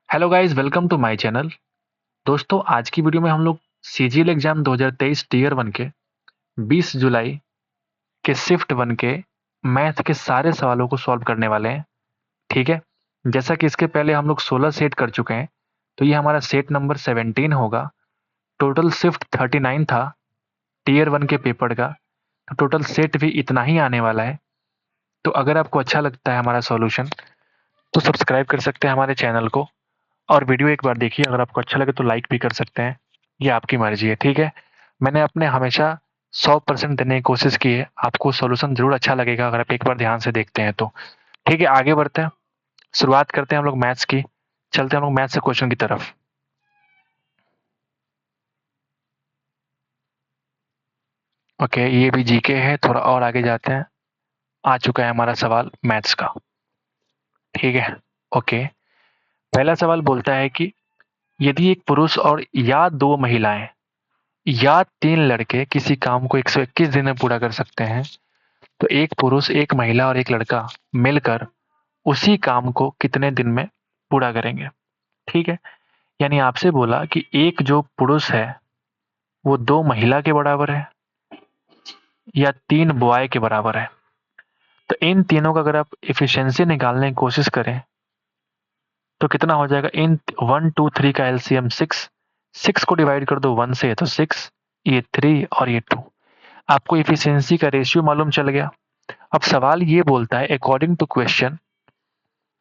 Hello guys, welcome to my channel. दोस्तों, आज की वीडियो में हम लोग सीजीएल एग्जाम 2023 टीयर 1 के 20 जुलाई के शिफ्ट 1 के मैथ के सारे सवालों को सॉल्व करने वाले हैं। ठीक है, जैसा कि इसके पहले हम लोग 16 सेट कर चुके हैं, तो ये हमारा सेट नंबर 17 होगा। टोटल शिफ्ट 39 था टीयर 1 के पेपर का, तो टोटल सेट भी इतना ही आने वाला है। तो अगर आपको अच्छा लगता है हमारा सॉल्यूशन, तो सब्सक्राइब कर सकते हैं हमारे चैनल को, और वीडियो एक बार देखिए। अगर आपको अच्छा लगे तो लाइक भी कर सकते हैं, ये आपकी मर्जी है। ठीक है, मैंने अपने हमेशा 100% देने की कोशिश की है। आपको सॉल्यूशन जरूर अच्छा लगेगा अगर आप एक बार ध्यान से देखते हैं तो। ठीक है, आगे बढ़ते हैं, शुरुआत करते हैं हम लोग मैथ्स की। चलते हैं हम लोग मैथ्स से क्वेश्चन की तरफ। ओके, ये भी जीके है, थोड़ा और आगे जाते हैं। आ चुका है हमारा सवाल मैथ्स का। ठीक है, ओके। पहला सवाल बोलता है कि यदि एक पुरुष और या दो महिलाएं या तीन लड़के किसी काम को 121 दिन में पूरा कर सकते हैं, तो एक पुरुष, एक महिला और एक लड़का मिलकर उसी काम को कितने दिन में पूरा करेंगे। ठीक है, यानी आपसे बोला कि एक जो पुरुष है वो दो महिला के बराबर है या तीन बॉय के बराबर है। तो इन तीनों का अगर आप इफिशियंसी निकालने की कोशिश करें तो कितना हो जाएगा। इन 1 2 3 का एलसीएम 6, 6 को डिवाइड कर दो 1 से तो 6, ये 3 और ये 2। आपको इफिशियंसी का रेशियो मालूम चल गया। अब सवाल ये बोलता है अकॉर्डिंग टू क्वेश्चन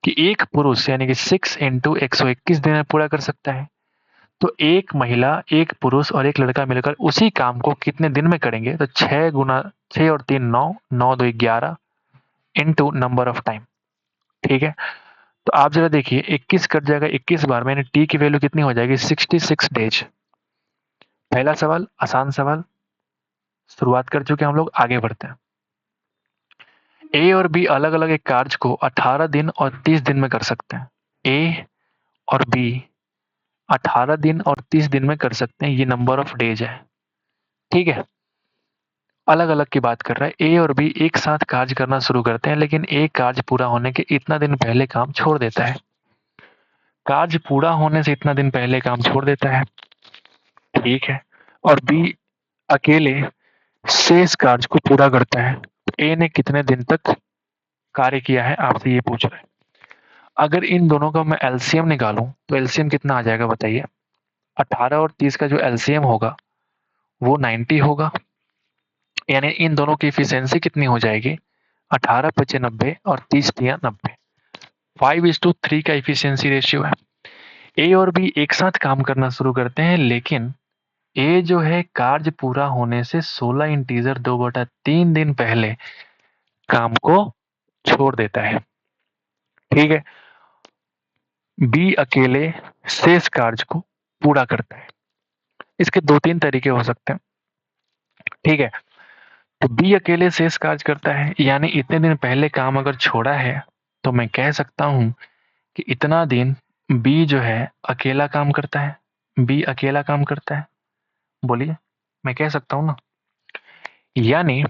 कि एक पुरुष यानी कि 6 इंटू 121 दिन में पूरा कर सकता है, तो एक महिला, एक पुरुष और एक लड़का मिलकर उसी काम को कितने दिन में करेंगे। तो 6 गुना 6 और 3 9, 9 2 11 इंटू नंबर ऑफ टाइम। ठीक है, तो आप जरा देखिए 21 कट जाएगा 21 बार में, टी की वैल्यू कितनी हो जाएगी 66 डेज। पहला सवाल आसान सवाल, शुरुआत कर चुके हम लोग, आगे बढ़ते हैं। ए और बी अलग अलग एक कार्य को 18 दिन और 30 दिन में कर सकते हैं। ए और बी 18 दिन और 30 दिन में कर सकते हैं, ये नंबर ऑफ डेज है। ठीक है, अलग अलग की बात कर रहा है। ए और बी एक साथ कार्य करना शुरू करते हैं, लेकिन ए कार्य पूरा होने के इतना दिन पहले काम छोड़ देता है। कार्य पूरा होने से इतना दिन पहले काम छोड़ देता है। ठीक है, और बी अकेले शेष कार्य को पूरा करता है। ए ने कितने दिन तक कार्य किया है, आपसे ये पूछ रहा है। अगर इन दोनों का मैं एलसीएम निकालूं तो एलसीएम कितना आ जाएगा बताइए। 18 और 30 का जो एलसीएम होगा वो 90 होगा, यानी इन दोनों की इफिशियंसी कितनी हो जाएगी 18 पचे 90 और 30 तिया 90। 5:3 का इफिशियंसी रेशियो है। ए और बी एक साथ काम करना शुरू करते हैं, लेकिन ए जो है कार्य पूरा होने से 16 इंटीजर 2/3 दिन पहले काम को छोड़ देता है। ठीक है, बी अकेले शेष कार्य को पूरा करता है। इसके दो तीन तरीके हो सकते हैं। ठीक है, तो बी अकेले शेष कार्य करता है, यानी इतने दिन पहले काम अगर छोड़ा है तो मैं कह सकता हूं कि इतना दिन बी जो है अकेला काम करता है। बी अकेला काम करता है, बोलिए, मैं कह सकता हूं ना। यानी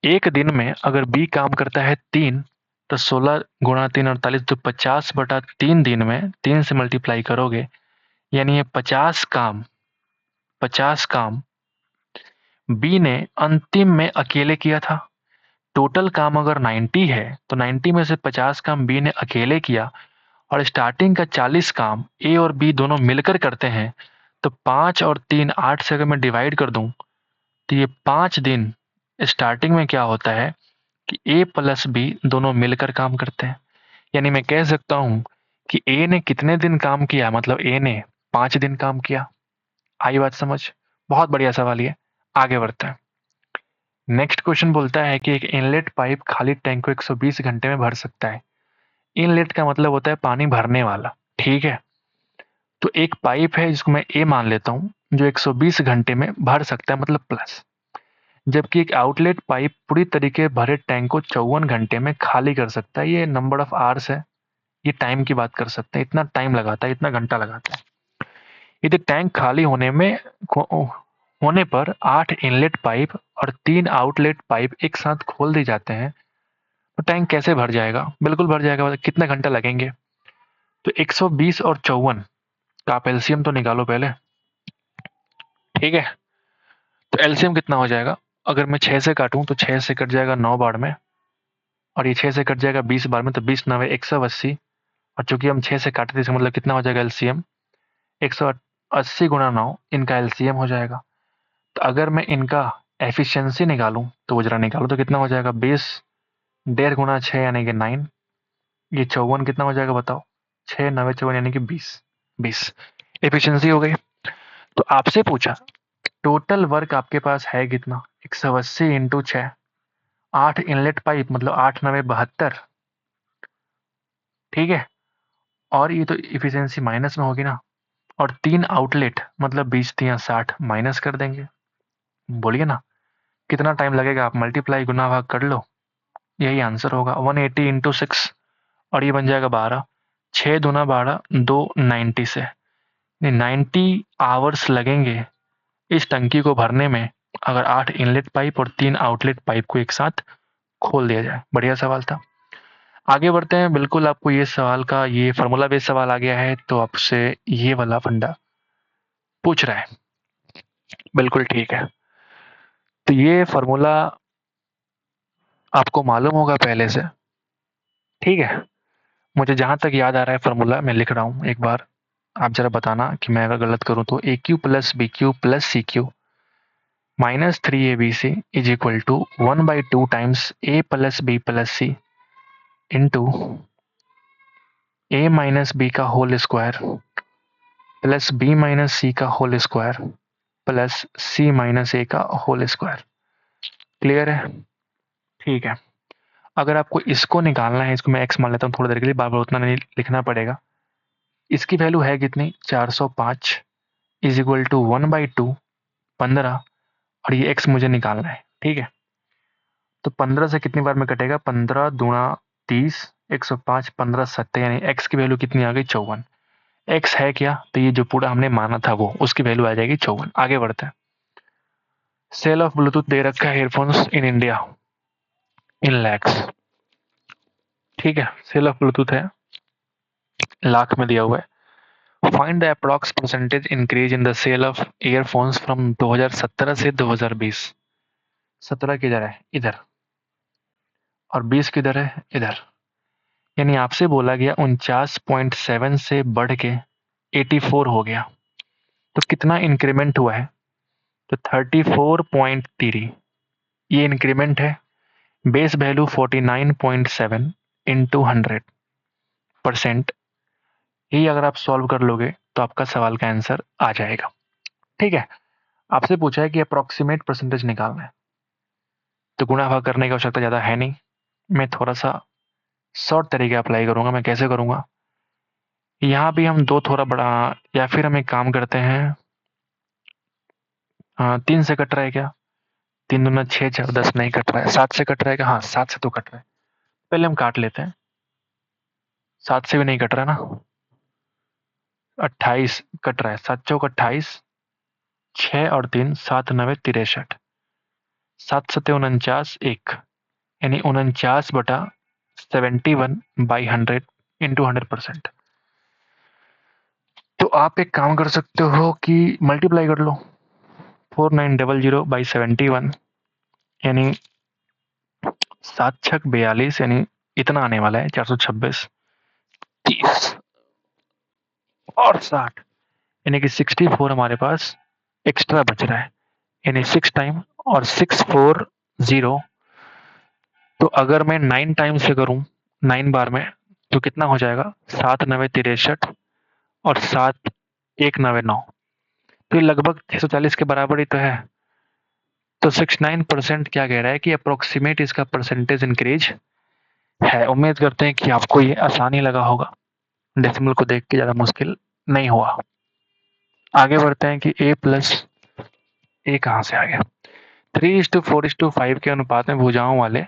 एक दिन में अगर बी काम करता है 3, तो 16 गुणा 3 48, तो 50/3 दिन में 3 से मल्टीप्लाई करोगे, यानी ये 50 काम बी ने अंतिम में अकेले किया था। टोटल काम अगर 90 है तो 90 में से 50 काम बी ने अकेले किया, और स्टार्टिंग का 40 काम ए और बी दोनों मिलकर करते हैं। तो 5 और 3 8 से अगर मैं डिवाइड कर दूं तो ये 5 दिन स्टार्टिंग में क्या होता है कि ए प्लस बी दोनों मिलकर काम करते हैं। यानी मैं कह सकता हूं कि ए ने कितने दिन काम किया, मतलब ए ने 5 दिन काम किया। आई बात समझ, बहुत बढ़िया सवाल ये। आगे बढ़ते हैं। नेक्स्ट क्वेश्चन बोलता है कि एक इनलेट पाइप खाली टैंक को 120 घंटे में भर सकता है। इनलेट का मतलब होता है पानी भरने वाला। ठीक है, तो एक पाइप है जिसको मैं ए मान लेता हूं, जो 120 घंटे में भर सकता है, मतलब प्लस। जबकि एक आउटलेट पाइप पूरी तरीके भरे टैंक को 54 घंटे में खाली कर सकता है। ये नंबर ऑफ आवर्स है, ये टाइम की बात कर सकते हैं, इतना टाइम लगाता है, इतना घंटा लगाता है। यदि टैंक खाली होने पर 8 इनलेट पाइप और 3 आउटलेट पाइप एक साथ खोल दिए जाते हैं, तो टैंक कैसे भर जाएगा। बिल्कुल भर जाएगा, मतलब कितने घंटे लगेंगे। तो 120 और 54 का आप एलसीएम तो निकालो पहले, ठीक है। तो एलसीएम कितना हो जाएगा, अगर मैं 6 से काटूं तो 6 से कट जाएगा 9 बार में, और ये 6 से कट जाएगा 20 बार में, तो 20 9 180, और चूंकि हम 6 से काटे थे इसका मतलब कितना हो जाएगा एलसीएम, 180 गुणा 9 इनका एलसीएम हो जाएगा। तो अगर मैं इनका एफिशिएंसी निकालूं तो वो जरा निकालो, तो कितना हो जाएगा 20 1.5 गुणा 6 यानी कि 9, ये 54 कितना हो जाएगा बताओ, 6 9 54 यानी कि 20 एफिशिएंसी हो गई। तो आपसे पूछा टोटल वर्क आपके पास है कितना, 180 इंटू 6, 8 इनलेट पाइप मतलब 8 9 72, ठीक है। और ये तो इफिशियंसी माइनस में होगी ना, और 3 आउटलेट मतलब 20 3 60 माइनस कर देंगे। बोलिए ना कितना टाइम लगेगा, आप मल्टीप्लाई गुना भाग कर लो, यही आंसर होगा 180 इंटू 6, और ये बन जाएगा 12, 6 दूना 12 2 90 से 90 आवर्स लगेंगे इस टंकी को भरने में, अगर 8 इनलेट पाइप और 3 आउटलेट पाइप को एक साथ खोल दिया जाए। बढ़िया सवाल था। आगे बढ़ते हैं। बिल्कुल आपको ये सवाल का ये फार्मूला बेस्ड सवाल आ गया है, तो आपसे ये वाला फंडा पूछ रहा है। बिल्कुल ठीक है। तो ये फार्मूला आपको मालूम होगा पहले से, ठीक है। मुझे जहां तक याद आ रहा है फार्मूला मैं लिख रहा हूं, एक बार आप जरा बताना कि मैं अगर गलत करूं तो A cube plus B cube plus C cube minus 3abc is equal to 1/2 times A plus B plus C into A minus B का whole square plus B minus C का whole square plus C minus A का whole square. Clear है? ठीक है। अगर आपको इसको निकालना है, इसको मैं एक्स मान लेता हूँ थोड़ी देर के लिए, बार बार उतना नहीं लिखना पड़ेगा। इसकी वैल्यू है कितनी, 405 इज इक्वल टू 1/2 15, और ये एक्स मुझे निकालना है, ठीक है। तो 15 से कितनी बार में कटेगा, 15 दूना 30, 105 15 70, यानी एक्स की वैल्यू कितनी आ गई 54। एक्स है क्या, तो ये जो पूरा हमने माना था वो उसकी वैल्यू आ जाएगी 54। आगे बढ़ते हैं। सेल ऑफ ब्लूटूथ दे रखा है earphones in India in lakhs, ठीक है। सेल ऑफ ब्लूटूथ है, लाख में दिया हुआ है। Find the approx percentage increase in the sale of earphones from 2017 से 2020। 17 किधर है, इधर, और 20 किधर है, इधर। यानी आपसे बोला गया 49.7 से बढ़ के 84 हो गया, तो कितना इंक्रीमेंट हुआ है, तो 34.3। ये इंक्रीमेंट है। बेस वैल्यू 49.7 इंटू 100%, ये अगर आप सॉल्व कर लोगे तो आपका सवाल का आंसर आ जाएगा, ठीक है। आपसे पूछा है कि अप्रोक्सीमेट परसेंटेज निकालना है, तो गुणा भाग करने की आवश्यकता ज़्यादा है नहीं। मैं थोड़ा सा शॉर्ट तरीके अप्लाई करूंगा। मैं कैसे करूंगा, यहाँ भी हम दो थोड़ा बड़ा, या फिर हम एक काम करते हैं, 3 से कट रहा है क्या, 3 दूना 6 4 10 नहीं कट रहा है, 7 से कट रहा है क्या, हाँ 7 से तो कट रहा है। पहले हम काट लेते हैं, 7 से भी नहीं कट रहा है ना, 28 कट रहा है, 7 चौक 28, 6 और 3 7 9 63, 7 सत्ते 49 1, यानी 49/71/100 इंटू 100%। तो आप एक काम कर सकते हो कि मल्टीप्लाई कर लो 4900/71, यानी 7 छक 42, यानी इतना आने वाला है 426, 30 और 60, यानी कि 64 हमारे पास एक्स्ट्रा बच रहा है, यानी 6 टाइम और 640। तो अगर मैं 9 टाइम से करूं, 9 बार में, तो कितना हो जाएगा, 7 9 63 और 7 1 9 9, तो ये लगभग 640 के बराबर ही तो है। तो 69% क्या कह रहा है कि अप्रोक्सीमेट इसका परसेंटेज इंक्रीज है। उम्मीद करते हैं कि आपको ये आसानी लगा होगा, डेसिमल को देख के ज़्यादा मुश्किल नहीं हुआ। आगे बढ़ते हैं कि a प्लस ए कहाँ से आ गया। 3:4:5 के अनुपात में भुजाओं वाले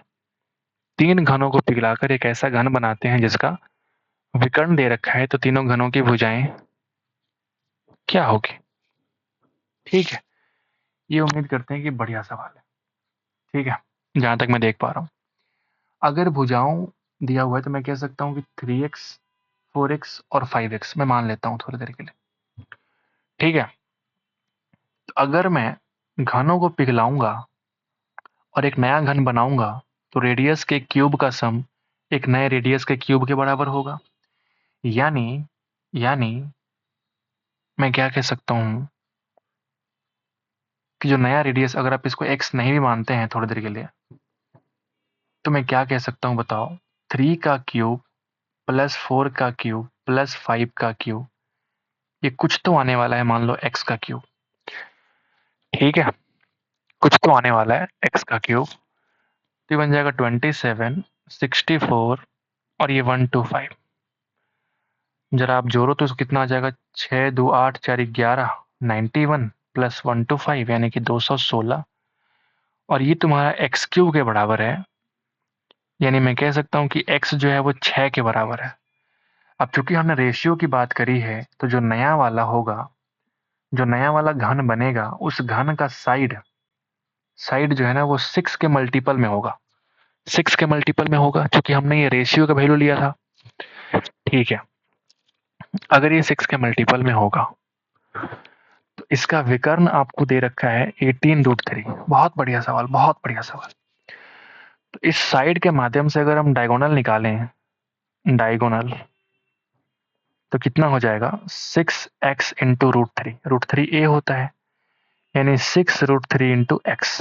3 घनों को पिघलाकर एक ऐसा घन बनाते हैं जिसका विकर्ण दे रखा है, तो तीनों घनों की भुजाएं क्या होगी, ठीक है। ये उम्मीद करते हैं कि बढ़िया सवाल है, ठीक है, जहां तक मैं देख पा रहा हूँ। अगर भुजाओं दिया हुआ है तो मैं कह सकता हूँ कि 3x 4x और 5x मैं मान लेता हूँ थोड़ी देर के लिए, ठीक है। तो अगर मैं घनों को पिघलाऊंगा और एक नया घन बनाऊंगा तो रेडियस के क्यूब का सम एक नए रेडियस के क्यूब के बराबर होगा। यानी यानी मैं क्या कह सकता हूँ कि जो नया रेडियस, अगर आप इसको x नहीं भी मानते हैं थोड़ी देर के लिए, तो मैं क्या कह सकता हूँ बताओ, 3 का क्यूब प्लस 4 का क्यूब प्लस 5 का क्यूब, ये कुछ तो आने वाला है, मान लो x का क्यूब, ठीक है, कुछ तो आने वाला है x का क्यूब। तो ये बन जाएगा 27, 64 और ये 125। जरा आप जोड़ो तो कितना आ जाएगा, 6 2 8 4 11, 91 प्लस 125 यानी कि 216, और ये तुम्हारा एक्स क्यूब के बराबर है। यानी मैं कह सकता हूँ कि x जो है वो 6 के बराबर है। अब चूंकि हमने रेशियो की बात करी है, तो जो नया वाला होगा, जो नया वाला घन बनेगा, उस घन का साइड साइड जो है ना वो 6 के मल्टीपल में होगा, 6 के मल्टीपल में होगा, क्योंकि हमने ये रेशियो का वैल्यू लिया था, ठीक है। अगर ये 6 के मल्टीपल में होगा तो इसका विकर्ण आपको दे रखा है 18√3। बहुत बढ़िया सवाल, बहुत बढ़िया सवाल। तो इस साइड के माध्यम से अगर हम डायगोनल निकालें, डायगोनल, तो कितना हो जाएगा, 6x इंटू √3 a होता है, यानी 6√3 इंटू एक्स।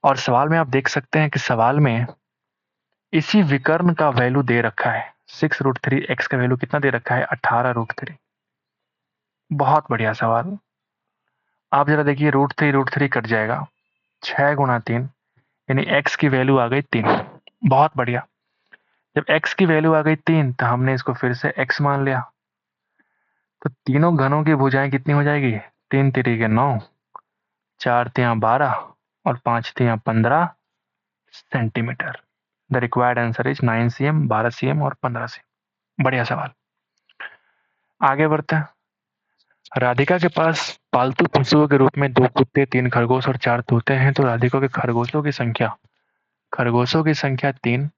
और सवाल में आप देख सकते हैं कि सवाल में इसी विकर्ण का वैल्यू दे रखा है, 6√3 एक्स का वैल्यू कितना दे रखा है, 18√3। बहुत बढ़िया सवाल। आप जरा देखिए, √3 कट जाएगा, 6 गुणा 3, यानी x की वैल्यू आ गई 3। बहुत बढ़िया। जब x की वैल्यू आ गई 3 तो हमने इसको फिर से x मान लिया। तो तीनों घनों की भुजाएं कितनी हो जाएगी, 3 तिरिके 9, 4 तियां 12 और 5 तियां 15 centimetre. The required answer is 9 cm, 12 cm और 15 cm। बढ़िया सवाल। आगे बढ़ते हैं। राधिका के पास पालतू पशुओं के रूप में 2 कुत्ते, 3 खरगोश और 4 तोते हैं। तो राधिका के खरगोशों की संख्या 3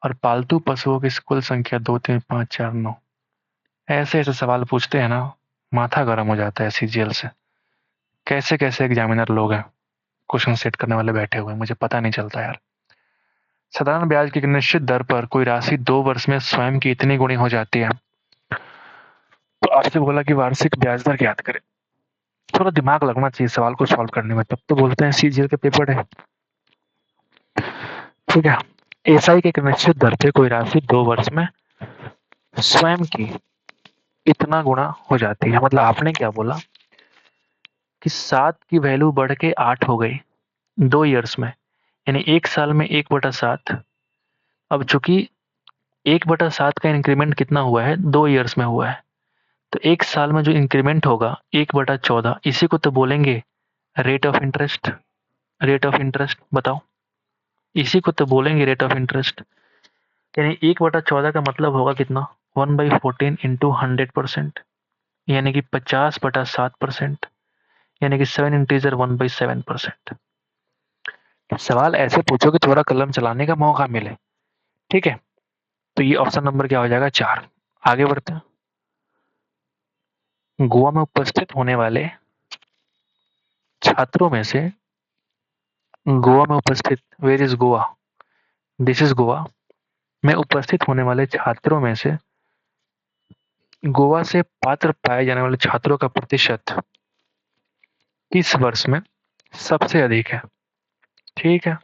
और पालतू पशुओं की कुल संख्या 2 3 5 4 9। ऐसे ऐसे सवाल पूछते हैं ना, माथा गर्म हो जाता है सीजीएल से। कैसे कैसे एग्जामिनर लोग हैं, क्वेश्चन सेट करने वाले बैठे हुए हैं, मुझे पता नहीं चलता यार। साधारण ब्याज की एक निश्चित दर पर कोई राशि 2 वर्ष में स्वयं की इतनी गुणी हो जाती है। तो आपसे बोला कि वार्षिक ब्याज दर ज्ञात करें। थोड़ा दिमाग लगना चाहिए सवाल को सॉल्व करने में, तब तो बोलते हैं सीजीएल के पेपर है, ठीक है। एसआई की एक निश्चित दर पे कोई राशि 2 वर्ष में स्वयं की इतना गुणा हो जाती है। मतलब आपने क्या बोला कि 7 की वैल्यू बढ़ के 8 हो गई 2 ईयर्स में, यानी 1 साल में 1/7। अब चूंकि 1/7 का इंक्रीमेंट कितना हुआ है, 2 ईयर्स में हुआ है, तो 1 साल में जो इंक्रीमेंट होगा 1/14, इसी को तो बोलेंगे rate of interest. Rate of interest बताओ, इसी को तो बोलेंगे रेट ऑफ इंटरेस्ट। यानी 1/14 का मतलब होगा कितना, 1/14 इंटू 100%, यानी कि 50/7%, यानी कि 7 इंटीजर 1/7%। सवाल ऐसे पूछो कि थोड़ा कलम चलाने का मौका मिले, ठीक है। तो ये ऑप्शन नंबर क्या हो जाएगा, 4। आगे बढ़ते हैं। गोवा में उपस्थित होने वाले छात्रों में से, गोवा में उपस्थित, where is Goa, this is Goa, में उपस्थित होने वाले छात्रों में से गोवा से पात्र पाए जाने वाले छात्रों का प्रतिशत किस वर्ष में सबसे अधिक है, ठीक है।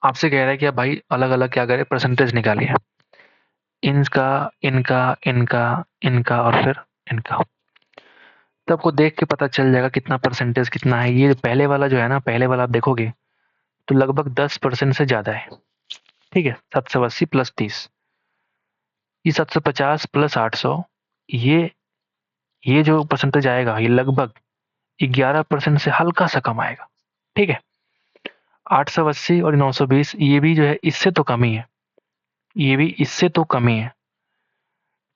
आपसे कह रहा है कि आप भाई अलग अलग क्या करें, परसेंटेज निकालिए, इनका इनका इनका इनका और फिर इनका। तो आपको देख के पता चल जाएगा कितना परसेंटेज कितना है। ये पहले वाला जो है ना, पहले वाला आप देखोगे तो लगभग 10% से ज्यादा है, ठीक है। 780 प्लस 30, ये 750 प्लस 800, ये जो परसेंटेज आएगा ये लगभग 11% से हल्का सा कम आएगा, ठीक है। 880 और 920 ये भी जो है इससे तो कम ही है, ये भी इससे तो कम ही है,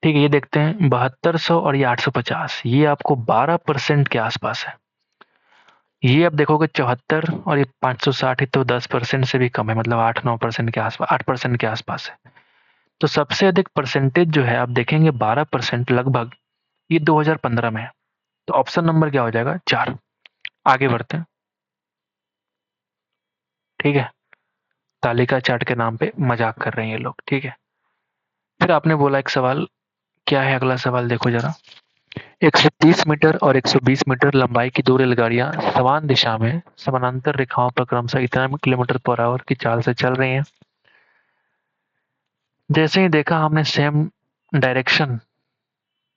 ठीक है। ये देखते हैं 7200 और ये 850, ये आपको 12% के आसपास है। ये आप देखोगे 74 और ये 560 ही तो 10% से भी कम है, मतलब 8-9% के आसपास, 8% के आसपास है। तो सबसे अधिक परसेंटेज जो है आप देखेंगे 12% लगभग, ये 2015 में है। तो ऑप्शन नंबर क्या हो जाएगा? 4। आगे बढ़ते हैं, ठीक है। तालिका चार्ट के नाम पे मजाक कर रहे हैं ये लोग, ठीक है। फिर आपने बोला एक सवाल, क्या है अगला सवाल देखो जरा। 130 मीटर और 120 मीटर लंबाई की दो रेलगाड़ियां समान दिशा में समानांतर रेखाओं पर क्रमशः इतना किलोमीटर पर आवर की चाल से चल रही हैं। जैसे ही देखा हमने सेम डायरेक्शन,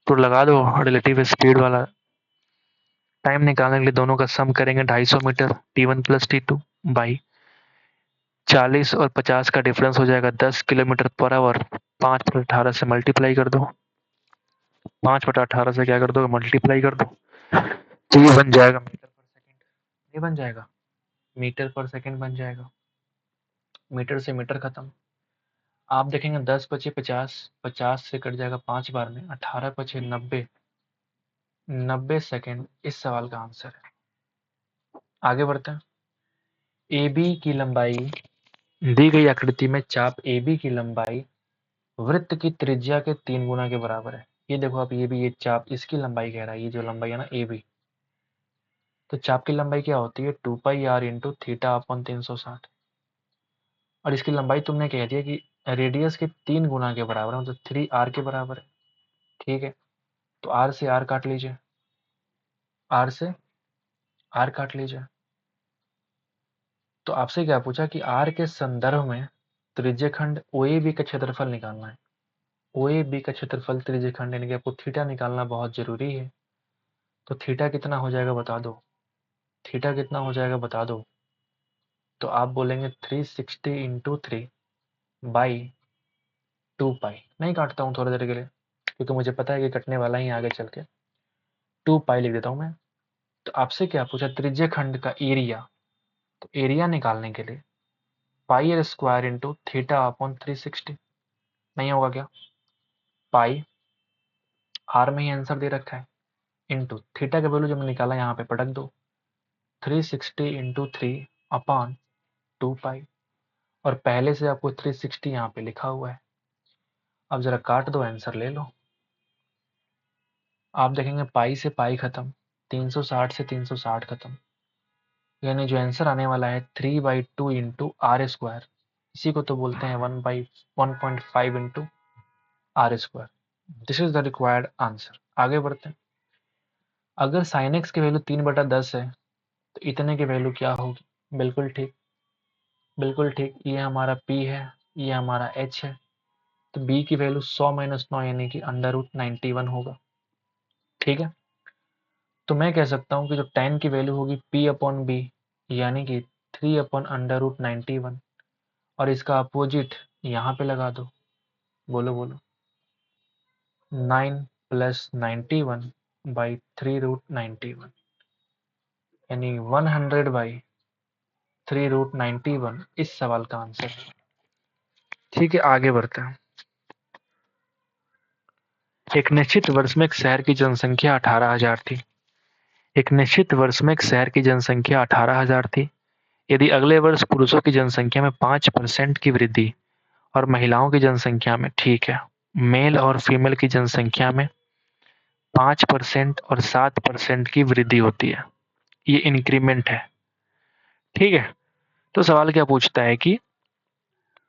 तो लगा दो रिलेटिव स्पीड वाला। टाइम निकालने के लिए दोनों का सम करेंगे, 250 मीटर T1 + T2 बाई 40 और 50 का डिफरेंस हो जाएगा 10 किलोमीटर पर आवर। 5/18 से मल्टीप्लाई कर दो, 5/18 से क्या कर दो? मल्टीप्लाई कर दो। तो ये बन जाएगा मीटर पर सेकंड। ये बन जाएगा मीटर पर सेकंड बन जाएगा। मीटर से मीटर खत्म। आप देखेंगे 10 × 50, 50 से कट जाएगा 5 बार में, 18 × 90, 90 सेकंड इस सवाल का आंसर है। आगे बढ़ते हैं। AB की लंबाई, दी गई आकृति में चाप AB की लंबाई वृत्त की त्रिज्या के 3 गुना के बराबर है। ये देखो आप, ये भी ये चाप इसकी लंबाई कह रहा है, ये जो लंबाई है ना AB, तो चाप की लंबाई क्या होती है? 2πr × θ/360। और इसकी लंबाई तुमने कह दिया कि रेडियस के 3 गुना के बराबर है, मतलब 3r के बराबर है, ठीक है। तो r से r काट लीजिए, r से r काट लीजिए। तो आपसे क्या पूछा कि r के संदर्भ में त्रिज्यखंड OAB का क्षेत्रफल निकालना है। OAB का क्षेत्रफल त्रिज्यखंड, यानी कि आपको थीटा निकालना बहुत जरूरी है। तो थीटा कितना हो जाएगा बता दो, थीटा कितना हो जाएगा बता दो। तो आप बोलेंगे 360 × 3 बाई 2π। नहीं काटता हूँ थोड़ी देर के लिए, क्योंकि मुझे पता है कि कटने वाला ही आगे चल के। 2π लिख देता हूँ मैं। तो आपसे क्या पूछा? त्रिज्यखंड का एरिया। तो एरिया निकालने के लिए πr² × θ/360 नहीं होगा क्या? पाई आर में ही आंसर दे रखा है, इंटू थीटा का वैल्यू जब निकाला यहाँ पे पटक दो, 360 × 3/2π। और पहले से आपको 360 यहाँ पे लिखा हुआ है। अब जरा काट दो, आंसर ले लो। आप देखेंगे पाई से पाई खत्म, 360 से 360 खत्म, यानी जो आंसर आने वाला है 3/2 × r²। इसी को तो बोलते हैं 1/1.5 × r²। This is the required answer. आगे बढ़ते हैं। अगर sin x की वैल्यू 3/10 है तो इतने की वैल्यू क्या होगी? बिल्कुल ठीक, बिल्कुल ठीक। ये हमारा p है, ये हमारा h है। तो b की वैल्यू 100 - 9 यानी कि √91 होगा, ठीक है। तो मैं कह सकता हूँ कि जो tan की वैल्यू होगी p/b यानी कि 3/√91, और इसका अपोजिट यहाँ पे लगा दो। बोलो बोलो। 9 + 91/3√91 यानी 100/3√91 इस सवाल का आंसर है, ठीक है। आगे बढ़ते हैं। एक निश्चित वर्ष में एक शहर की जनसंख्या 18,000 थी। एक निश्चित वर्ष में एक शहर की जनसंख्या 18,000 थी। यदि अगले वर्ष पुरुषों की जनसंख्या में 5% की वृद्धि और महिलाओं की जनसंख्या में, ठीक है, मेल और फीमेल की जनसंख्या में 5% और 7% की वृद्धि होती है, ये इंक्रीमेंट है, ठीक है। तो सवाल क्या पूछता है कि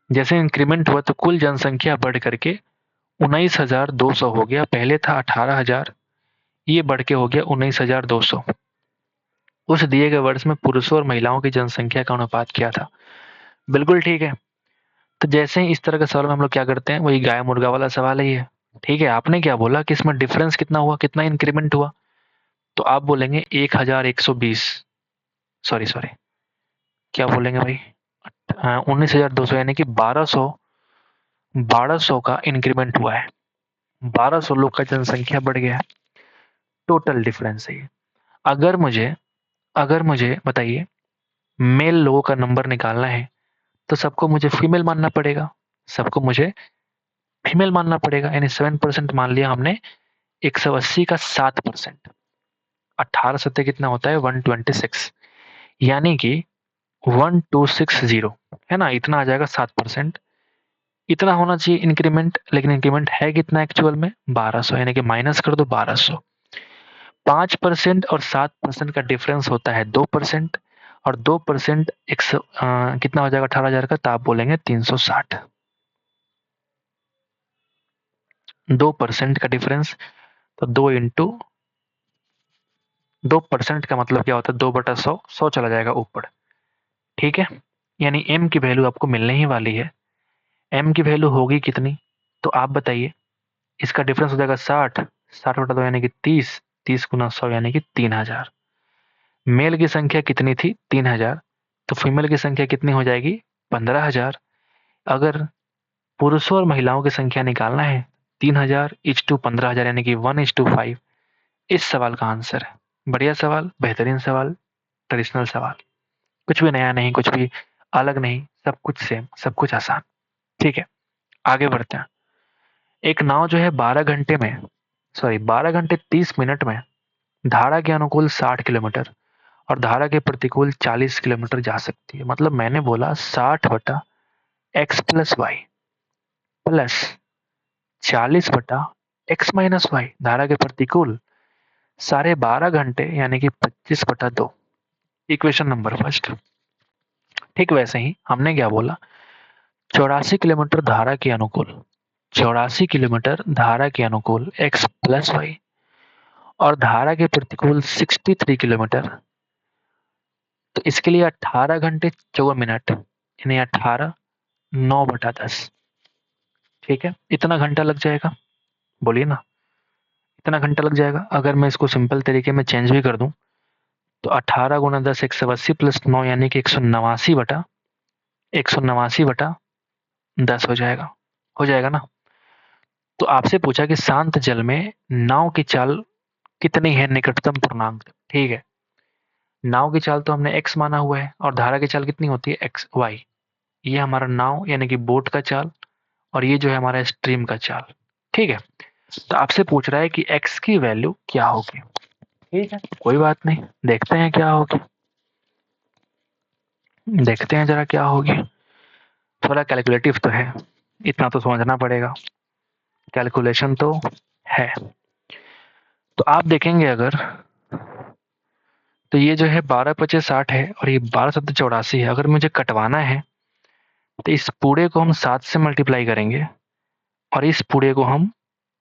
जैसे इंक्रीमेंट हुआ तो कुल जनसंख्या बढ़ करके 19,200 हो गया। पहले था 18,000, ये बढ़ के हो गया 19,200। उस दिए गए वर्ष में पुरुषों और महिलाओं की जनसंख्या का अनुपात क्या था? बिल्कुल ठीक है। तो जैसे ही इस तरह का सवाल में हम लोग क्या करते हैं, वही गाय मुर्गा वाला सवाल है ये, ठीक है। आपने क्या बोला कि इसमें डिफरेंस कितना हुआ, कितना इंक्रीमेंट हुआ? तो आप बोलेंगे 1,120, सॉरी सॉरी, क्या बोलेंगे भाई? 19,200 यानी कि 1200 का इंक्रीमेंट हुआ है। 1200 लोग का जनसंख्या बढ़ गया है, टोटल डिफरेंस है ये। अगर मुझे बताइए मेल लोगों का नंबर निकालना है तो सबको मुझे फीमेल मानना पड़ेगा, सबको मुझे फीमेल मानना पड़ेगा। यानी 7% मान लिया हमने, 180 का 7%, 18 सत्ते कितना होता है? 126, यानी कि 1260 है ना, इतना आ जाएगा 7%। इतना होना चाहिए इंक्रीमेंट, लेकिन इंक्रीमेंट है कितना एक्चुअल में 1200, यानी कि माइनस कर दो 1200। 5% और 7% का डिफरेंस होता है 2%, और 2% कितना हो जाएगा 18,000 का, तो आप बोलेंगे 360। 2% का डिफरेंस, तो 2% का मतलब क्या होता है 2/100, 100 चला जाएगा ऊपर। ठीक है, यानी m की वैल्यू आपको मिलने ही वाली है। m की वैल्यू होगी कितनी, तो आप बताइए। इसका डिफरेंस हो जाएगा 60, 60/2 यानी कि 30, 30 × 100 यानी कि 3000। मेल की संख्या कितनी थी 3000, तो फीमेल की संख्या कितनी हो जाएगी 15,000। अगर पुरुषों और महिलाओं की संख्या निकालना है 3000:15,000 यानी कि 1:5। इस सवाल का आंसर है। बढ़िया सवाल, बेहतरीन सवाल, ट्रेडिशनल सवाल, कुछ भी नया नहीं, कुछ भी अलग नहीं, सब कुछ सेम, सब कुछ आसान। ठीक है, आगे बढ़ते हैं। एक नाव जो है 12 घंटे 30 मिनट में धारा के अनुकूल 60 किलोमीटर और धारा के प्रतिकूल 40 किलोमीटर जा सकती है। मतलब मैंने बोला 60/x+y प्लस 40/x-y धारा के प्रतिकूल 12.5 घंटे यानी कि 25/2। Equation number first. ठीक वैसे ही हमने क्या बोला, 84 किलोमीटर धारा के अनुकूल, 84 किलोमीटर धारा के अनुकूल x+y और धारा के प्रतिकूल 63 किलोमीटर। तो इसके लिए 18 घंटे 54 मिनट यानी 18 9/10। ठीक है, इतना घंटा लग जाएगा, बोलिए ना, इतना घंटा लग जाएगा। अगर मैं इसको सिंपल तरीके में चेंज भी कर दूं, तो 18 × 10 180 प्लस 9 यानी कि 189/10 हो जाएगा ना। तो आपसे पूछा कि शांत जल में नाव की चाल कितनी है निकटतम पूर्णांक। ठीक है, नाव की चाल तो हमने x माना हुआ है, और धारा की चाल कितनी होती है x y। ये हमारा नाव यानी कि बोट का चाल, और ये जो है हमारा स्ट्रीम का चाल। ठीक है, तो आपसे पूछ रहा है कि x की वैल्यू क्या होगी। ठीक है, कोई बात नहीं, देखते हैं क्या होगी, देखते हैं जरा क्या होगी। थोड़ा कैलकुलेटिव तो है, इतना तो समझना पड़ेगा, कैलकुलेशन तो है। तो आप देखेंगे अगर, तो ये जो है 12×5 = 60 है, और ये 12×7 = 84 है। अगर मुझे कटवाना है तो इस पूरे को हम 7 से मल्टीप्लाई करेंगे, और इस पूरे को हम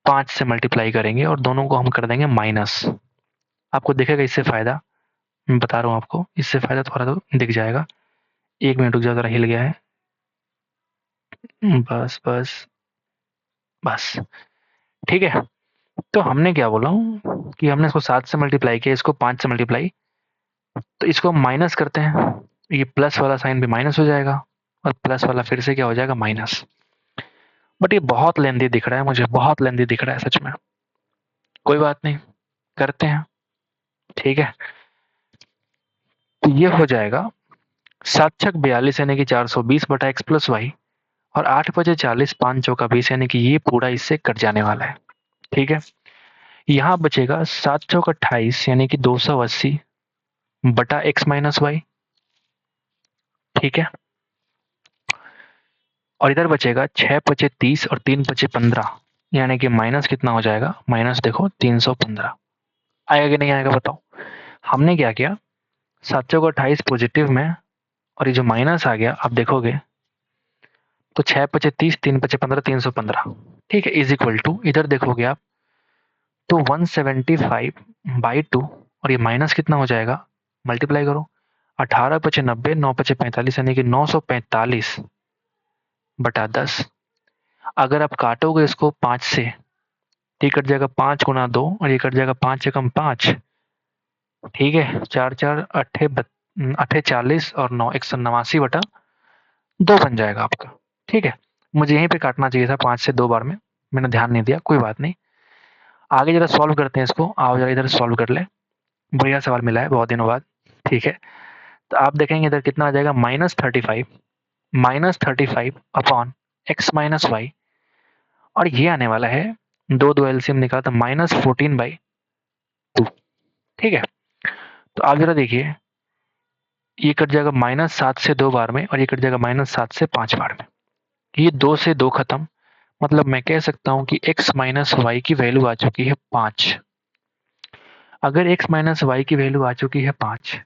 5 से मल्टीप्लाई करेंगे, और दोनों को हम कर देंगे माइनस। आपको दिखेगा इससे फायदा, मैं बता रहा हूँ आपको, इससे फायदा थोड़ा तो दिख जाएगा। 1 मिनट रुक जाओ, जरा हिल गया है, बस बस बस। ठीक है, तो हमने क्या बोला हूँ कि हमने इसको 7 से मल्टीप्लाई किया, इसको 5 से मल्टीप्लाई, तो इसको हम माइनस करते हैं, ये प्लस वाला साइन भी माइनस हो जाएगा, और प्लस वाला फिर से क्या हो जाएगा माइनस। बट ये बहुत लेंदी दिख रहा है मुझे, बहुत लेंदी दिख रहा है सच में। कोई बात नहीं, करते हैं। ठीक है, तो ये हो जाएगा 7×6 = 42 यानी कि 420/x+y, और 8×5 = 40, 5×4 = 20 यानी कि ये पूरा इससे कट जाने वाला है। ठीक है, यहाँ बचेगा 7×4 = 28 यानी कि 280/x-y। ठीक है, और इधर बचेगा 6×5 = 30 और 3×5 = 15 यानी कि माइनस कितना हो जाएगा, माइनस देखो 315। आएगा कि नहीं आएगा बताओ। हमने क्या किया, 7×28 पॉजिटिव में, और ये जो माइनस आ गया आप देखोगे, तो 6×5 = 30, 3×5 = 15, 315। ठीक है, इज इक्वल टू, इधर देखोगे आप तो 175/2, और ये माइनस कितना हो जाएगा, मल्टीप्लाई करो, 18×5 = 90, 9×5 = 45 यानी कि 945/10। अगर आप काटोगे इसको 5 से, ये कट जाएगा 5×2, और ये कट जाएगा 5×5। ठीक है, 4×4 = 8 40 और 9 189/2 बन जाएगा आपका। ठीक है, मुझे यहीं पे काटना चाहिए था 5 से 2 बार में, मैंने ध्यान नहीं दिया, कोई बात नहीं। आगे जरा सॉल्व करते हैं इसको, आओ जरा इधर सॉल्व कर ले, बढ़िया सवाल मिला है बहुत दिनों बाद। ठीक है, तो आप देखेंगे इधर कितना आ जाएगा, -35 और ये आने वाला है, दो दो एलसीएम निकाला तो -14/2। ठीक है, तो आप जरा देखिए, ये कट जाएगा -7 से 2 बार में, और ये कट जाएगा -7 से 5 बार में। ये 2 से 2 खत्म, मतलब मैं कह सकता हूँ कि x माइनस वाई की वैल्यू आ चुकी है 5। अगर x माइनस वाई की वैल्यू आ चुकी है 5,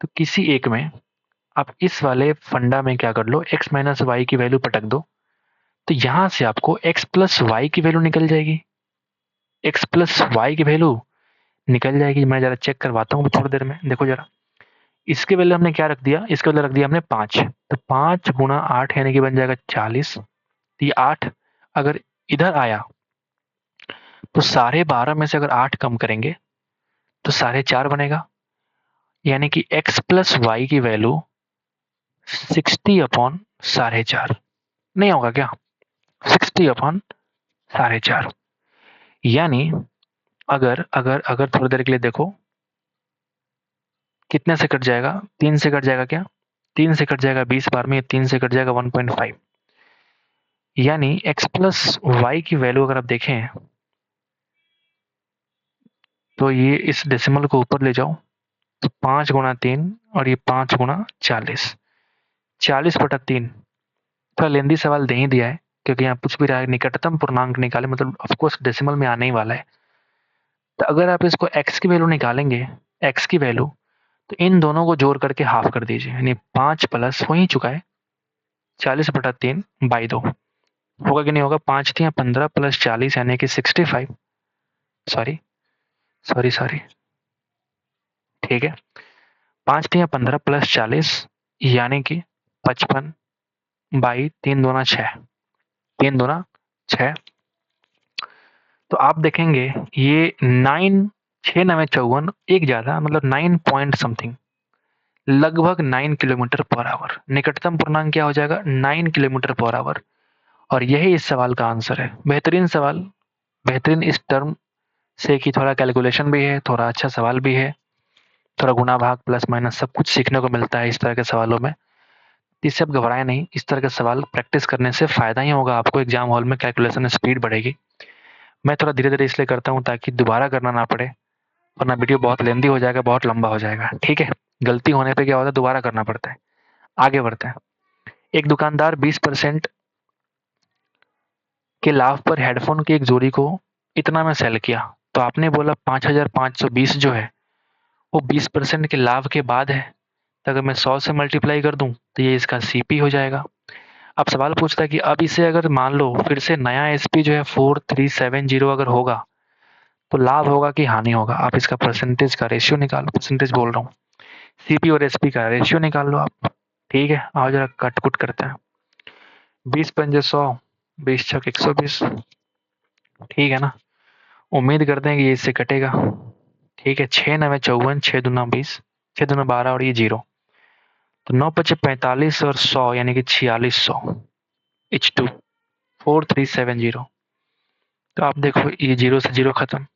तो किसी एक में आप इस वाले फंडा में क्या कर लो, x माइनस वाई की वैल्यू पटक दो, तो यहां से आपको x प्लस वाई की वैल्यू निकल जाएगी। x प्लस वाई की वैल्यू निकल जाएगी। मैं जरा चेक करवाता हूँ थोड़ी देर में, देखो जरा। इसके वैल्यू हमने क्या रख दिया, इसके वैल्यू रख दिया हमने 5, तो 5 गुणा 8 यानी कि बन जाएगा 40। तो ये 8 अगर इधर आया तो 12.5 में से अगर 8 कम करेंगे तो 4.5 बनेगा, यानी कि x प्लस वाई की वैल्यू 60/4.5 नहीं होगा क्या, 60/4.5। यानी अगर अगर अगर थोड़ी देर के लिए देखो, कितने से कट जाएगा, 3 से कट जाएगा क्या, 3 से कट जाएगा 20 बार में, 3 से कट जाएगा 1.5। यानी x प्लस वाई की वैल्यू अगर आप देखें तो ये इस डेसिमल को ऊपर ले जाओ, तो 5 गुणा 3 और ये 5 गुणा 40, 40/3। थोड़ा लेंदी सवाल दे ही दिया है, क्योंकि यहाँ पूछ भी रहा है निकटतम पूर्णांक निकाले, मतलब ऑफकोर्स डेसिमल में आने ही वाला है। तो अगर आप इसको x की वैल्यू निकालेंगे, x की वैल्यू, तो इन दोनों को जोड़ करके हाफ कर दीजिए, यानी 5 प्लस हो ही चुका है 40/3/2 होगा कि नहीं होगा, 5 3 15 प्लस 40 यानी कि 65। सॉरी सॉरी सॉरी, ठीक है, 5 3 15 प्लस 40 यानी कि 55/3 दूना 6, 3 दूना 6। तो आप देखेंगे ये 6 9 54 एक ज्यादा, मतलब 9 पॉइंट समथिंग, लगभग 9 किलोमीटर/आवर। निकटतम पूर्णांक क्या हो जाएगा, 9 किलोमीटर/आवर। और यही इस सवाल का आंसर है। बेहतरीन सवाल, बेहतरीन इस टर्म से कि थोड़ा कैलकुलेशन भी है, थोड़ा अच्छा सवाल भी है, थोड़ा गुणा भाग प्लस माइनस सब कुछ सीखने को मिलता है इस तरह के सवालों में। इससे आप घबराएं नहीं, इस तरह के सवाल प्रैक्टिस करने से फायदा ही होगा आपको, एग्जाम हॉल में कैलकुलेशन स्पीड बढ़ेगी। मैं थोड़ा धीरे धीरे इसलिए करता हूँ ताकि दोबारा करना ना पड़े, वरना वीडियो बहुत लेंदी हो जाएगा, बहुत लंबा हो जाएगा। ठीक है, गलती होने पे क्या होता है, दोबारा करना पड़ता है। आगे बढ़ते हैं। एक दुकानदार 20% के लाभ पर हेडफोन की एक जोड़ी को इतना में सेल किया, तो आपने बोला 5520 जो है वो 20% के लाभ के बाद है, तो अगर मैं 100 से मल्टीप्लाई कर दूं तो ये इसका सीपी हो जाएगा। अब सवाल पूछता है कि अब इसे अगर मान लो फिर से नया एसपी जो है 4370 अगर होगा तो लाभ होगा कि हानि होगा, आप इसका परसेंटेज का रेशियो निकालो, परसेंटेज बोल रहा हूँ, सीपी और एसपी का रेशियो निकाल लो आप। ठीक है, आओ जरा कटकुट करते हैं। 20×100, 20×6 = 120, ठीक है ना। उम्मीद करते हैं कि ये इससे कटेगा। ठीक है, 6 9 54, 6 दूना 20, 6 दूना 12 और ये 0, तो 9 5 45 और 100 यानी कि 4600 H2 4370। तो आप देखो ये 0 से 0 खत्म,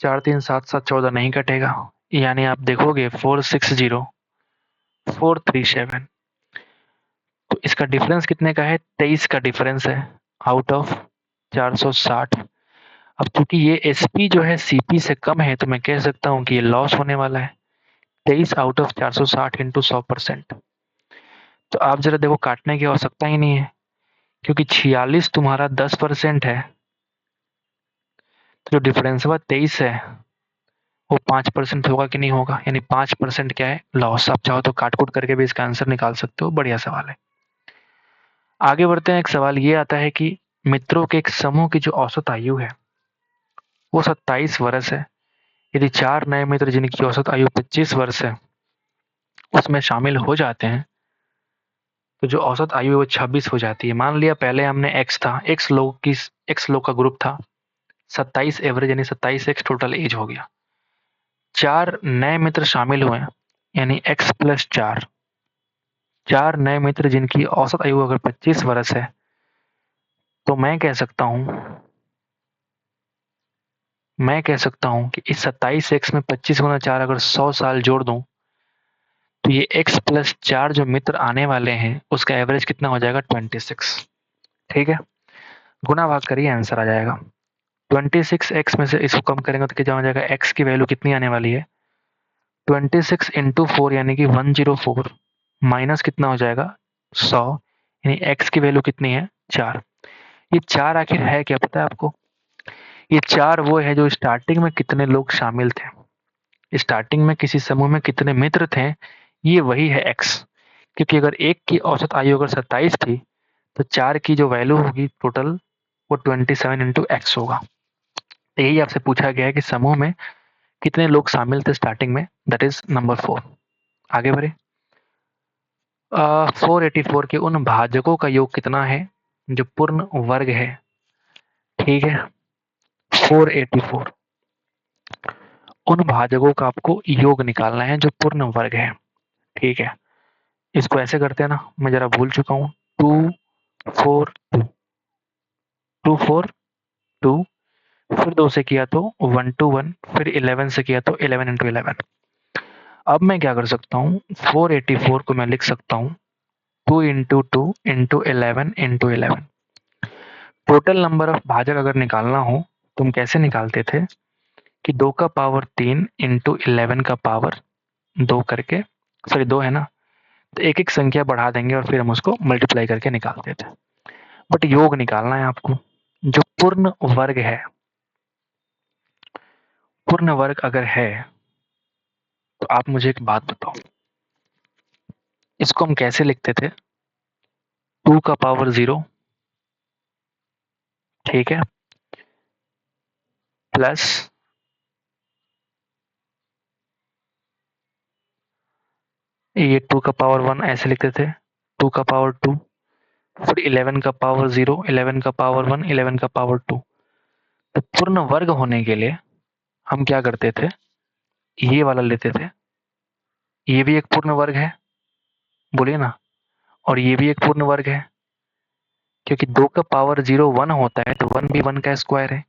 4 3 7 7 14 नहीं कटेगा, यानी आप देखोगे 460437। तो इसका डिफरेंस कितने का है, 23 का डिफरेंस है आउट ऑफ 460। अब क्योंकि ये एसपी जो है सीपी से कम है, तो मैं कह सकता हूँ कि ये लॉस होने वाला है। 23 आउट ऑफ 460 इंटू 100%। तो आप जरा देखो, काटने की आवश्यकता ही नहीं है, क्योंकि 46 तुम्हारा 10% है, तो जो डिफरेंस हुआ 23 है वो 5% होगा कि नहीं होगा, यानी 5% क्या है, लॉस। आप चाहो तो काटकुट करके भी इसका आंसर निकाल सकते हो, बढ़िया सवाल है। आगे बढ़ते हैं। एक सवाल ये आता है कि मित्रों के एक समूह की जो औसत आयु है वो 27 वर्ष है। यदि 4 नए मित्र जिनकी औसत आयु 25 वर्ष है उसमें शामिल हो जाते हैं, तो जो औसत आयु है वो 26 हो जाती है। मान लिया पहले हमने एक्स था, एक्स लोग का ग्रुप था, 27 एवरेज यानी 27 एक्स टोटल एज हो गया। 4 नए मित्र शामिल हुए, यानी x प्लस 4, 4 नए मित्र जिनकी औसत आयु अगर 25 वर्ष है, तो मैं कह सकता हूं कि इस 27x में 25×4 अगर 100 साल जोड़ दूं, तो ये x प्लस 4 जो मित्र आने वाले हैं उसका एवरेज कितना हो जाएगा, 26। ठीक है, गुना भाग करिए, आंसर आ जाएगा। 26x में से इसको कम करेंगे तो क्या हो जाएगा, x की वैल्यू कितनी आने वाली है, 26 × 4 यानी कि 104, माइनस कितना हो जाएगा, 100, यानी x की वैल्यू कितनी है 4। ये 4 आखिर है क्या पता है आपको? ये 4 वो है जो स्टार्टिंग में कितने लोग शामिल थे, स्टार्टिंग में किसी समूह में कितने मित्र थे, ये वही है x। क्योंकि अगर एक की औसत आयु अगर 27 थी तो 4 की जो वैल्यू होगी टोटल वो 27 इंटू एक्स होगा। यही आपसे पूछा गया है कि समूह में कितने लोग शामिल थे स्टार्टिंग में, दैट इज नंबर 4। आगे बढ़े। 484 के उन भाजकों का योग कितना है जो पूर्ण वर्ग है। ठीक है, 484 उन भाजकों का आपको योग निकालना है जो पूर्ण वर्ग है। ठीक है, इसको ऐसे करते हैं ना, मैं जरा भूल चुका हूँ। 2 4 2 4 2, फिर 2 से किया तो 1 2 1, फिर 11 से किया तो 11 इंटू 11। अब मैं क्या कर सकता हूँ, 484 को मैं लिख सकता हूँ 2 into 2 into 11 into 11। Total number of भाजक अगर निकालना हो तुम कैसे निकालते थे कि 2 का पावर 3 इंटू 11 का पावर 2 करके, सॉरी 2 है ना, तो एक एक संख्या बढ़ा देंगे और फिर हम उसको मल्टीप्लाई करके निकालते थे। बट योग निकालना है आपको जो पूर्ण वर्ग है। पूर्ण वर्ग अगर है तो आप मुझे एक बात बताओ, इसको हम कैसे लिखते थे? 2 का पावर 0, ठीक है, प्लस ये 2 का पावर 1 ऐसे लिखते थे, 2 का पावर 2, फिर 11 का पावर 0, 11 का पावर 1, 11 का पावर 2। तो पूर्ण वर्ग होने के लिए हम क्या करते थे, ये वाला लेते थे। ये भी एक पूर्ण वर्ग है, बोलिए ना, और ये भी एक पूर्ण वर्ग है, क्योंकि 2 का पावर 0 1 होता है तो 1 भी 1 का स्क्वायर है।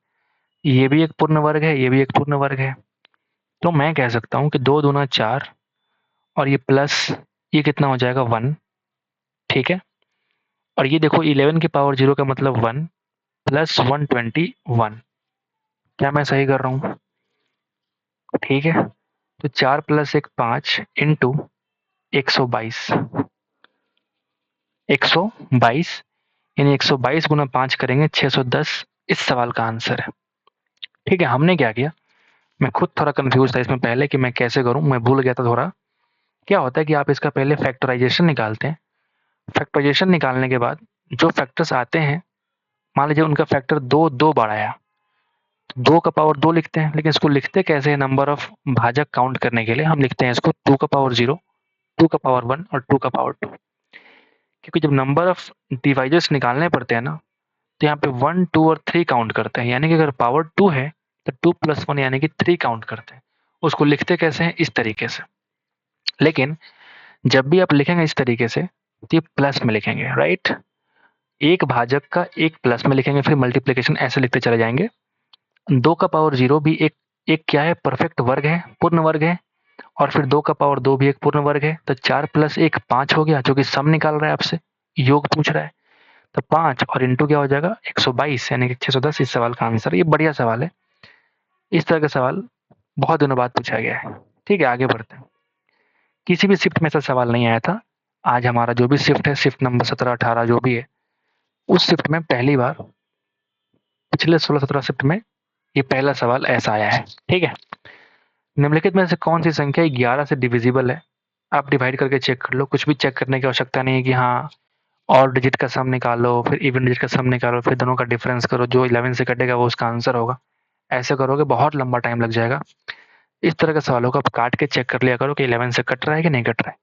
ये भी एक पूर्ण वर्ग है, ये भी एक पूर्ण वर्ग है। तो मैं कह सकता हूँ कि 2 दूना 4 और ये प्लस ये कितना हो जाएगा 1। ठीक है, और ये देखो 11 की पावर 0 का मतलब 1 प्लस 121। क्या मैं सही कर रहा हूँ? ठीक है, तो 4 प्लस 1 5 इंटू 122, 122 यानी 122 गुना 5 करेंगे 610 इस सवाल का आंसर है। ठीक है, हमने क्या किया, मैं खुद थोड़ा कंफ्यूज था इसमें पहले कि मैं कैसे करूं, मैं भूल गया था थोड़ा। क्या होता है कि आप इसका पहले फैक्टराइजेशन निकालते हैं। फैक्टराइजेशन निकालने के बाद जो फैक्टर्स आते हैं, मान लीजिए उनका फैक्टर 2 2 बार आया, 2 का पावर 2 लिखते हैं, लेकिन इसको लिखते कैसे हैं, नंबर ऑफ भाजक काउंट करने के लिए हम लिखते हैं इसको 2 का पावर 0, 2 का पावर 1 और 2 का पावर 2। क्योंकि जब नंबर ऑफ डिवाइजर्स निकालने पड़ते हैं ना, तो यहाँ पे 1 2 और 3 काउंट करते हैं, यानी कि अगर पावर 2 है तो 2 प्लस 1 यानी कि 3 काउंट करते हैं। उसको लिखते कैसे हैं, इस तरीके से। लेकिन जब भी आप लिखेंगे इस तरीके से तो ये प्लस में लिखेंगे, राइट। एक भाजक का एक प्लस में लिखेंगे, फिर मल्टीप्लिकेशन ऐसे लिखते चले जाएंगे। 2 का पावर 0 भी एक एक क्या है, परफेक्ट वर्ग है, पूर्ण वर्ग है। और फिर 2 का पावर 2 भी एक पूर्ण वर्ग है, तो 4 प्लस 1 5 हो गया, जो कि सम निकाल रहा है आपसे, योग पूछ रहा है। तो 5 और इंटू क्या हो जाएगा 122 यानी कि 610 इस सवाल का आंसर। ये बढ़िया सवाल है, इस तरह का सवाल बहुत दिनों बाद पूछा गया है। ठीक है, आगे बढ़ते हैं। किसी भी शिफ्ट में ऐसा सवाल नहीं आया था। आज हमारा जो भी शिफ्ट है, शिफ्ट नंबर 17 18 जो भी है, उस शिफ्ट में पहली बार पिछले 16 17 शिफ्ट में ये पहला सवाल ऐसा आया है। ठीक है, निम्नलिखित में से कौन सी संख्या 11 से डिविजिबल है? आप डिवाइड करके चेक कर लो, कुछ भी चेक करने की आवश्यकता नहीं है कि हाँ और डिजिट का सम निकालो, फिर इवन डिजिट का सम निकालो, फिर दोनों का डिफरेंस करो, जो 11 से कटेगा वो उसका आंसर होगा। ऐसे करोगे बहुत लंबा टाइम लग जाएगा। इस तरह के सवालों को आप काट के चेक कर लिया करो कि 11 से कट रहा है कि नहीं कट रहा है।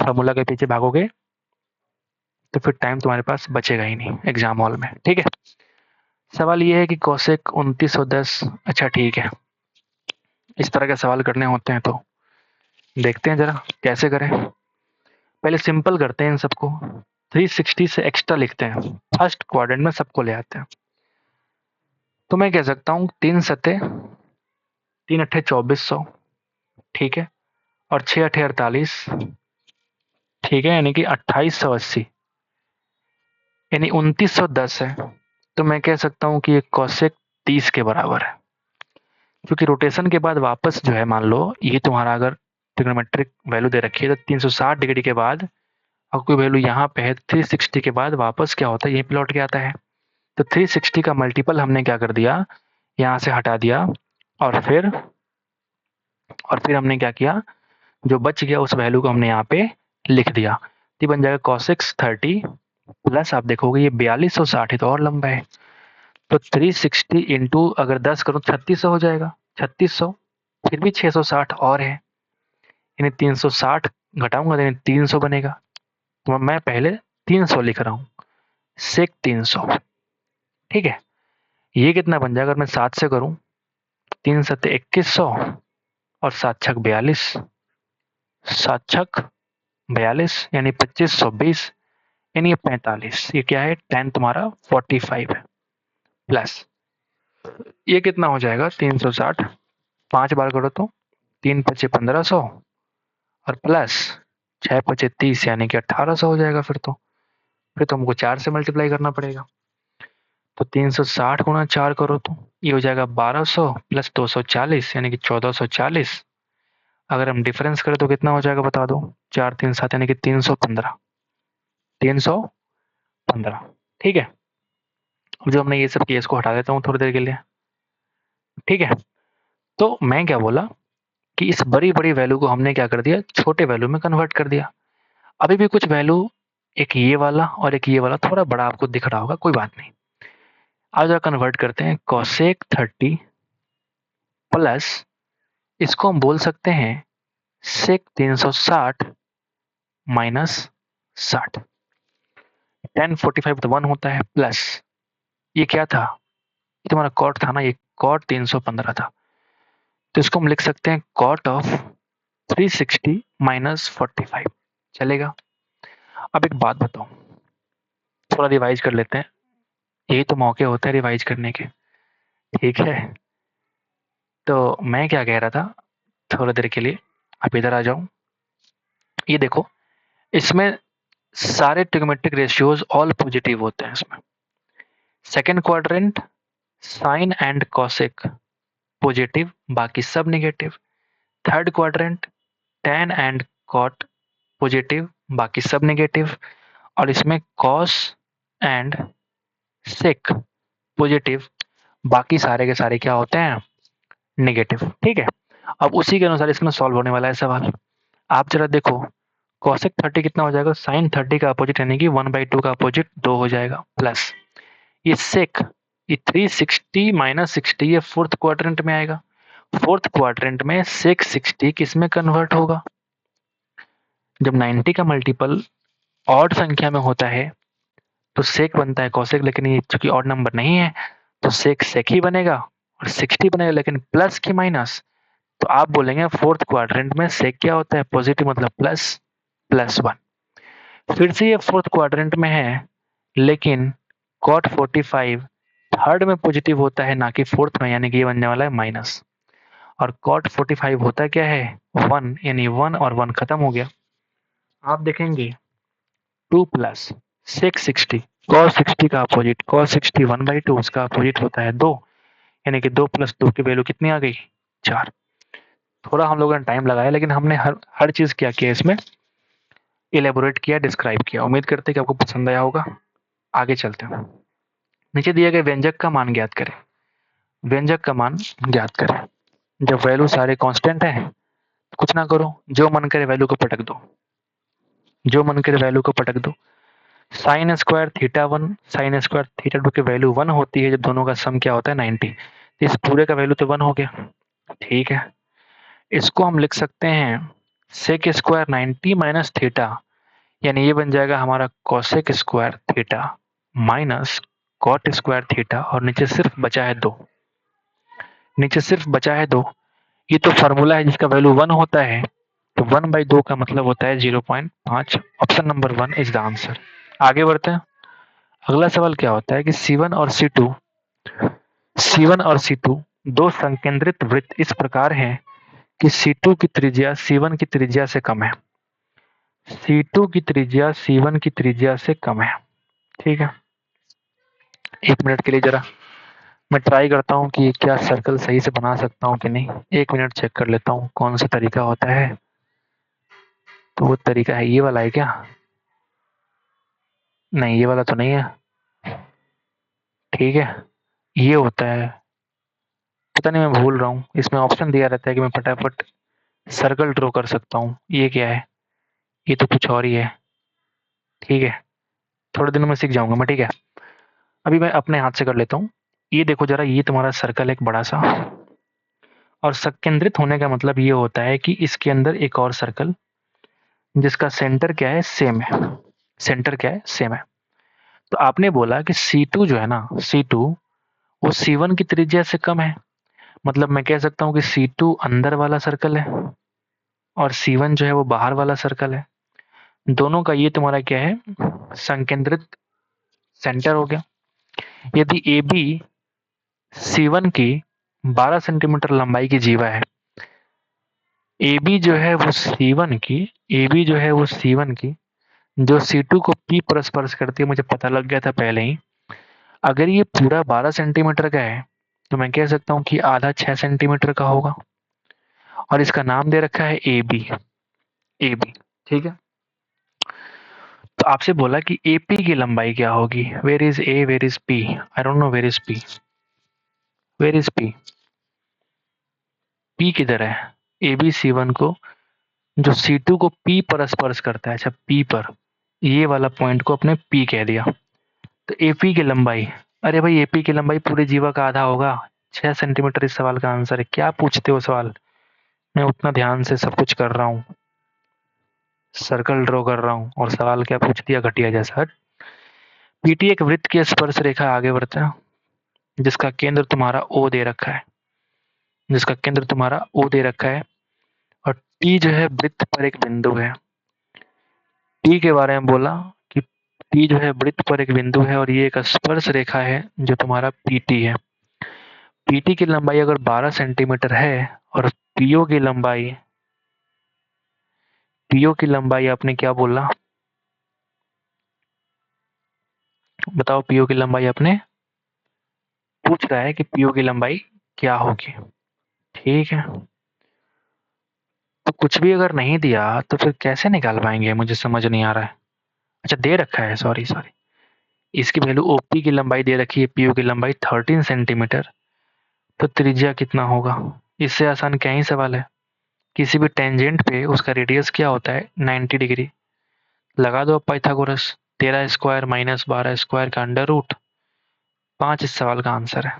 फार्मूला के पीछे भागोगे तो फिर टाइम तुम्हारे पास बचेगा ही नहीं एग्जाम हॉल में। ठीक है, सवाल ये है कि कोसेक 2910, अच्छा ठीक है, इस तरह के सवाल करने होते हैं तो देखते हैं जरा कैसे करें। पहले सिंपल करते हैं इन सबको, 360 से एक्स्ट्रा लिखते हैं, फर्स्ट क्वाड्रेंट में सबको ले आते हैं। तो मैं कह सकता हूँ 3 सते 3 अट्ठे 2400, ठीक है, और 6 अट्ठे 48, ठीक है, यानी कि 2880, यानी 2910 है। तो मैं कह सकता हूँ कि ये कोसेक 30 के बराबर है, क्योंकि रोटेशन के बाद वापस जो है, मान लो ये तुम्हारा अगर ट्रिग्नोमेट्रिक वैल्यू दे रखी है तो 360 डिग्री के बाद और कोई वैल्यू यहाँ पे है 360 के बाद वापस क्या होता है, यहीं पे लौट के आता है। तो 360 का मल्टीपल हमने क्या कर दिया, यहाँ से हटा दिया और फिर हमने क्या किया, जो बच गया उस वैल्यू को हमने यहाँ पे लिख दिया। तो ये बन जाएगा cos 30 प्लस आप देखोगे ये 4260 है तो और लंबा है, तो 360 इंटू अगर 10 करूँ 3600 हो जाएगा, 3600 फिर भी 660 और है, यानी 360 घटाऊंगा यानी 300 बनेगा। तो मैं पहले 300 लिख रहा हूँ, सेक 300। ठीक है, ये कितना बन जाएगा अगर मैं 7 से करूँ, 3 सत्ते 2100 और 7 छक 42, 7 छक 42 यानी 2520, यानी ये 45, ये क्या है tan तुम्हारा 45 है, प्लस ये कितना हो जाएगा 360, 5 बार करो तो 3 पचे 1500 और प्लस 6 पचे 30 यानी कि 1800 हो जाएगा। फिर तो हमको 4 से मल्टीप्लाई करना पड़ेगा, तो 360 गुणा 4 करो तो ये हो जाएगा 1200 प्लस 240 यानी कि 1440। अगर हम डिफरेंस करें तो कितना हो जाएगा बता दो, 4 3 7 यानी कि 315, 315। ठीक है, अब जो हमने ये सब केस को हटा देता हूँ थोड़ी देर के लिए। ठीक है, तो मैं क्या बोला कि इस बड़ी बड़ी वैल्यू को हमने क्या कर दिया, छोटे वैल्यू में कन्वर्ट कर दिया। अभी भी कुछ वैल्यू, एक ये वाला और एक ये वाला थोड़ा बड़ा आपको दिख रहा होगा, कोई बात नहीं। आज कन्वर्ट करते हैं, cosec 30 प्लस इसको हम बोल सकते हैं sec 360 माइनस 60, tan 45 तो 1 होता है, प्लस ये क्या था, ये तुम्हारा cot था ना, ये cot 315 था, तो इसको हम लिख सकते हैं cot ऑफ 360 माइनस 45, चलेगा। अब एक बात बताओ, थोड़ा रिवाइज कर लेते हैं, यही तो मौके होते हैं रिवाइज करने के। ठीक है, तो मैं क्या कह रहा था, थोड़ा देर के लिए आप इधर आ जाओ। ये देखो, इसमें सारे ट्रिग्नोमेट्रिक रेशियोज ऑल पॉजिटिव होते हैं इसमें। Second quadrant sine and cosec positive, बाकी सब नेगेटिव। Third quadrant tan and cot positive, बाकी सब नेगेटिव। और इसमें कॉस एंड सेक पॉजिटिव, बाकी सारे के सारे क्या होते हैं, नेगेटिव। ठीक है, अब उसी के अनुसार इसमें सॉल्व होने वाला है सवाल। आप जरा देखो, cosec 30 कितना हो जाएगा, sin 30 का अपोजिट यानी कि 1/2 का अपोजिट 2 हो जाएगा, प्लस ये sec, ये 360 माइनस 60 ये फोर्थ क्वाड्रेंट में आएगा। फोर्थ क्वाड्रेंट में sec 60 किस में कन्वर्ट होगा, जब 90 का मल्टीपल ऑड संख्या में होता है तो sec बनता है cosec, लेकिन ये चूंकि ऑड नंबर नहीं है तो sec sec ही बनेगा और 60 बनेगा, लेकिन प्लस की माइनस, तो आप बोलेंगे फोर्थ क्वाड्रेंट में sec क्या होता है, पॉजिटिव मतलब प्लस, +1। फिर से ये फोर्थ क्वाड्रेंट में है, लेकिन cot 45 थर्ड में पॉजिटिव होता है ना कि फोर्थ में, यानी कि ये बनने वाला है माइनस। और cot 45 होता क्या है 1, यानी 1 और 1 खत्म हो गया। आप देखेंगे 2 प्लस sec 60 cos 60 का अपोजिट cos 60 1/2, उसका अपोजिट होता है 2, यानी कि 2 प्लस 2 की वैल्यू कितनी आ गई, 4। थोड़ा हम लोगों ने टाइम लगाया, लेकिन हमने हर चीज क्या किया इसमें, इलेबोरेट किया, डिस्क्राइब किया। उम्मीद करते हैं कि आपको पसंद आया होगा। आगे चलते हैं, नीचे दिए गए व्यंजक का मान ज्ञात करें। व्यंजक का मान ज्ञात करें, जब वैल्यू सारे कांस्टेंट हैं कुछ ना करो, जो मन करे वैल्यू को पटक दो, जो मन करे वैल्यू को पटक दो। Sine square theta 1 sine square theta 2 की वैल्यू 1 होती है जब दोनों का सम क्या होता है 90, इस पूरे का वैल्यू तो 1 हो गया। ठीक है, इसको हम लिख सकते हैं सेक स्क्वायर 90 माइनस थीटा, यानी ये बन जाएगा हमारा cosec square theta minus cot square theta, और नीचे सिर्फ बचा है 2, नीचे सिर्फ बचा है 2। ये तो फार्मूला है जिसका वैल्यू 1 होता है, तो 1/2 का मतलब होता है 0.5। Option number 1 is the answer. आगे बढ़ते हैं, अगला सवाल क्या होता है कि C1 और C2 दो संकेंद्रित वृत्त इस प्रकार हैं कि C2 की त्रिज्या C1 की त्रिज्या से कम है, C2 की त्रिज्या C1 की त्रिज्या से कम है। ठीक है, 1 मिनट के लिए जरा मैं ट्राई करता हूँ कि क्या सर्कल सही से बना सकता हूँ कि नहीं। 1 मिनट चेक कर लेता हूँ कौन सा तरीका होता है। तो वो तरीका है ये वाला है क्या, नहीं, ये वाला तो नहीं है। ठीक है, ये होता है, पता नहीं मैं भूल रहा हूँ। इसमें ऑप्शन दिया रहता है कि मैं फटाफट सर्कल ड्रॉ कर सकता हूँ। ये क्या है? ये तो कुछ और ही है। ठीक है, थोड़े दिनों में सीख जाऊंगा मैं। ठीक है, अभी मैं अपने हाथ से कर लेता हूँ। ये देखो जरा, ये तुम्हारा सर्कल एक बड़ा सा, और संकेंद्रित होने का मतलब ये होता है कि इसके अंदर एक और सर्कल जिसका सेंटर क्या है, सेम है। सेंटर क्या है, सेम है। तो आपने बोला कि C2 जो है ना, C2 वो C1 की त्रिज्या से कम है। मतलब मैं कह सकता हूँ कि C2 अंदर वाला सर्कल है और C1 जो है वो बाहर वाला सर्कल है। दोनों का ये तुम्हारा क्या है, संकेंद्रित सेंटर हो गया। यदि AB C1 की 12 सेंटीमीटर लंबाई की जीवा है, AB जो है वो C1 की, AB जो है वो C1 की जो C2 को P पर स्पर्श करती है, मुझे पता लग गया था पहले ही। अगर ये पूरा 12 सेंटीमीटर का है तो मैं कह सकता हूँ कि आधा 6 सेंटीमीटर का होगा, और इसका नाम दे रखा है AB। AB, ठीक है। तो आपसे बोला कि AP की लंबाई क्या होगी। Where is A, where is P? I don't know where is P। Where is P? P किधर है? AB C1 को, जो C2 को P पर स्पर्श करता है, अच्छा P पर, ये वाला पॉइंट को अपने P कह दिया। तो AP की लंबाई, अरे भाई AP की लंबाई पूरे जीवा का आधा होगा, 6 सेंटीमीटर इस सवाल का आंसर है। क्या पूछते हो सवाल? मैं उतना ध्यान से सब कुछ कर रहा हूँ, सर्कल ड्रॉ कर रहा हूँ, और सवाल क्या पूछ दिया घटिया जैसा। PT एक वृत्त की स्पर्श रेखा आगे बढ़ता है जिसका केंद्र तुम्हारा O दे रखा है, जिसका केंद्र तुम्हारा O दे रखा है, और T जो है वृत्त पर एक बिंदु है। T के बारे में बोला कि T जो है वृत्त पर एक बिंदु है और ये एक स्पर्श रेखा है जो तुम्हारा PT है। PT की लंबाई अगर 12 सेंटीमीटर है और PO की लंबाई, PO की लंबाई आपने क्या बोला, बताओ। PO की लंबाई आपने पूछ रहा है कि PO की लंबाई क्या होगी। ठीक है, तो कुछ भी अगर नहीं दिया तो फिर कैसे निकाल पाएंगे, मुझे समझ नहीं आ रहा है। अच्छा, दे रखा है, सॉरी सॉरी। इसकी वैल्यू OP की लंबाई दे रखी है, PO की लंबाई 13 सेंटीमीटर। तो त्रिज्या कितना होगा? इससे आसान क्या ही सवाल है। किसी भी टेंजेंट पे उसका रेडियस क्या होता है, 90 डिग्री। लगा दो अब पाइथागोरस। 13 स्क्वायर माइनस 12 स्क्वायर का अंडर रूट 5 इस सवाल का आंसर है।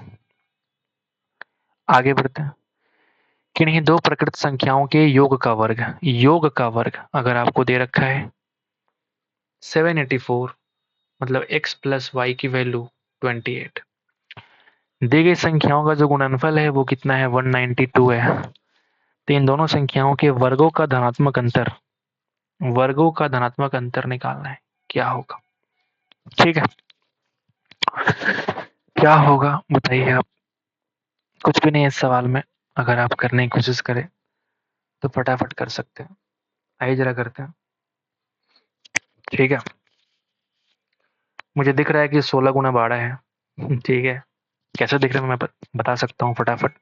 आगे बढ़ते हैं। किन्हीं दो प्रकृत संख्याओं के योग का वर्ग, योग का वर्ग अगर आपको दे रखा है 784, मतलब x प्लस वाई की वैल्यू 28। दी गई संख्याओं का जो गुणनफल है वो कितना है, 192 है। तो इन दोनों संख्याओं के वर्गों का धनात्मक अंतर, वर्गों का धनात्मक अंतर निकालना है। क्या होगा? ठीक है, क्या होगा बताइए आप। कुछ भी नहीं है इस सवाल में, अगर आप करने की कोशिश करें तो फटाफट कर सकते हैं। आइए जरा करते हैं। ठीक है, मुझे दिख रहा है कि 16 गुना 12 है। ठीक है, कैसे दिख रहा है मैं बता सकता हूँ फटाफट।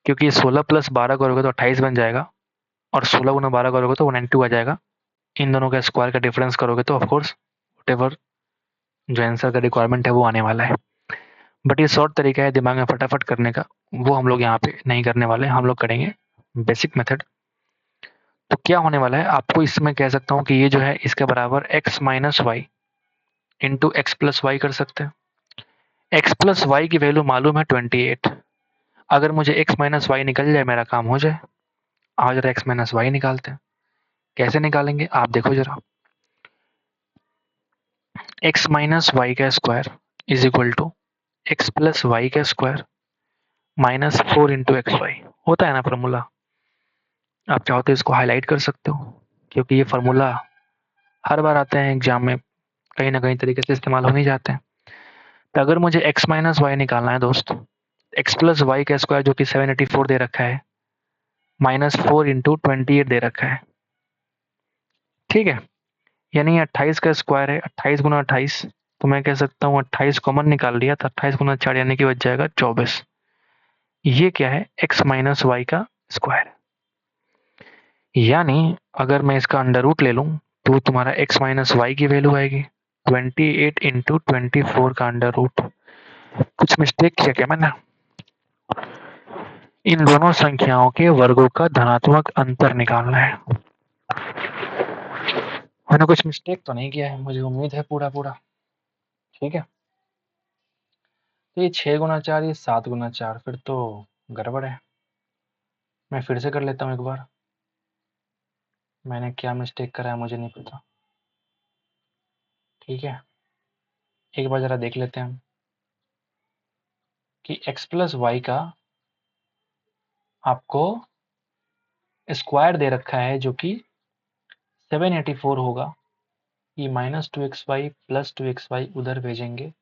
क्योंकि 16 प्लस 12 करोगे तो 28 बन जाएगा, और 16 गुना 12 करोगे तो 192 आ जाएगा। इन दोनों का स्क्वायर का डिफरेंस करोगे तो ऑफकोर्स वटेवर जो आंसर का रिक्वायरमेंट है वो आने वाला है। बट ये शॉर्ट तरीका है दिमाग में फटाफट करने का, वो हम लोग यहाँ पे नहीं करने वाले, हम लोग करेंगे बेसिक मेथड। तो क्या होने वाला है, आपको इसमें कह सकता हूँ कि ये जो है इसके बराबर x minus Y into X plus Y कर सकते हैं। x प्लस वाई की वैल्यू मालूम है 28। अगर मुझे x माइनस वाई निकल जाए मेरा काम हो जाए। आओ जरा x माइनस वाई निकालते हैं। कैसे निकालेंगे आप देखो जरा। x माइनस वाई का square is equal to X plus Y का square minus 4 into X Y, होता है ना फॉर्मूला। आप चाहो तो इसको हाईलाइट कर सकते हो, क्योंकि ये फार्मूला हर बार आते हैं एग्जाम में, कहीं ना कहीं तरीके से इस्तेमाल हो ही जाते हैं। तो अगर मुझे x माइनस वाई निकालना है दोस्त, एक्स प्लस वाई का स्क्वायर जो कि 784 दे रखा है, माइनस 4 इंटू 28 दे रखा है। ठीक है, यानी 28 का स्क्वायर है, 28 गुना 28, तो मैं कह सकता हूँ 28 कॉमन निकाल लिया तो 28 गुना 4 यानी कि बच जाएगा 24। ये क्या है, x माइनस वाई का स्क्वायर। यानी अगर मैं इसका अंडर रूट ले लूँ तो तुम्हारा x माइनस वाई की वैल्यू आएगी, 28 इंटू 24 का अंडर रूट। कुछ मिस्टेक किया क्या मैंने? इन दोनों संख्याओं के वर्गों का धनात्मक अंतर निकालना है। मैंने कुछ मिस्टेक तो नहीं किया है, मुझे उम्मीद है पूरा पूरा ठीक है। तो ये 6 गुना 4, ये 7 गुना 4, फिर तो गड़बड़ है। मैं फिर से कर लेता हूँ एक बार। मैंने क्या मिस्टेक करा है मुझे नहीं पता। ठीक है, एक बार जरा देख लेते हैं हम कि x प्लस वाई का आपको स्क्वायर दे रखा है जो कि 784 होगा। ये -2xy प्लस 2xy उधर भेजेंगे,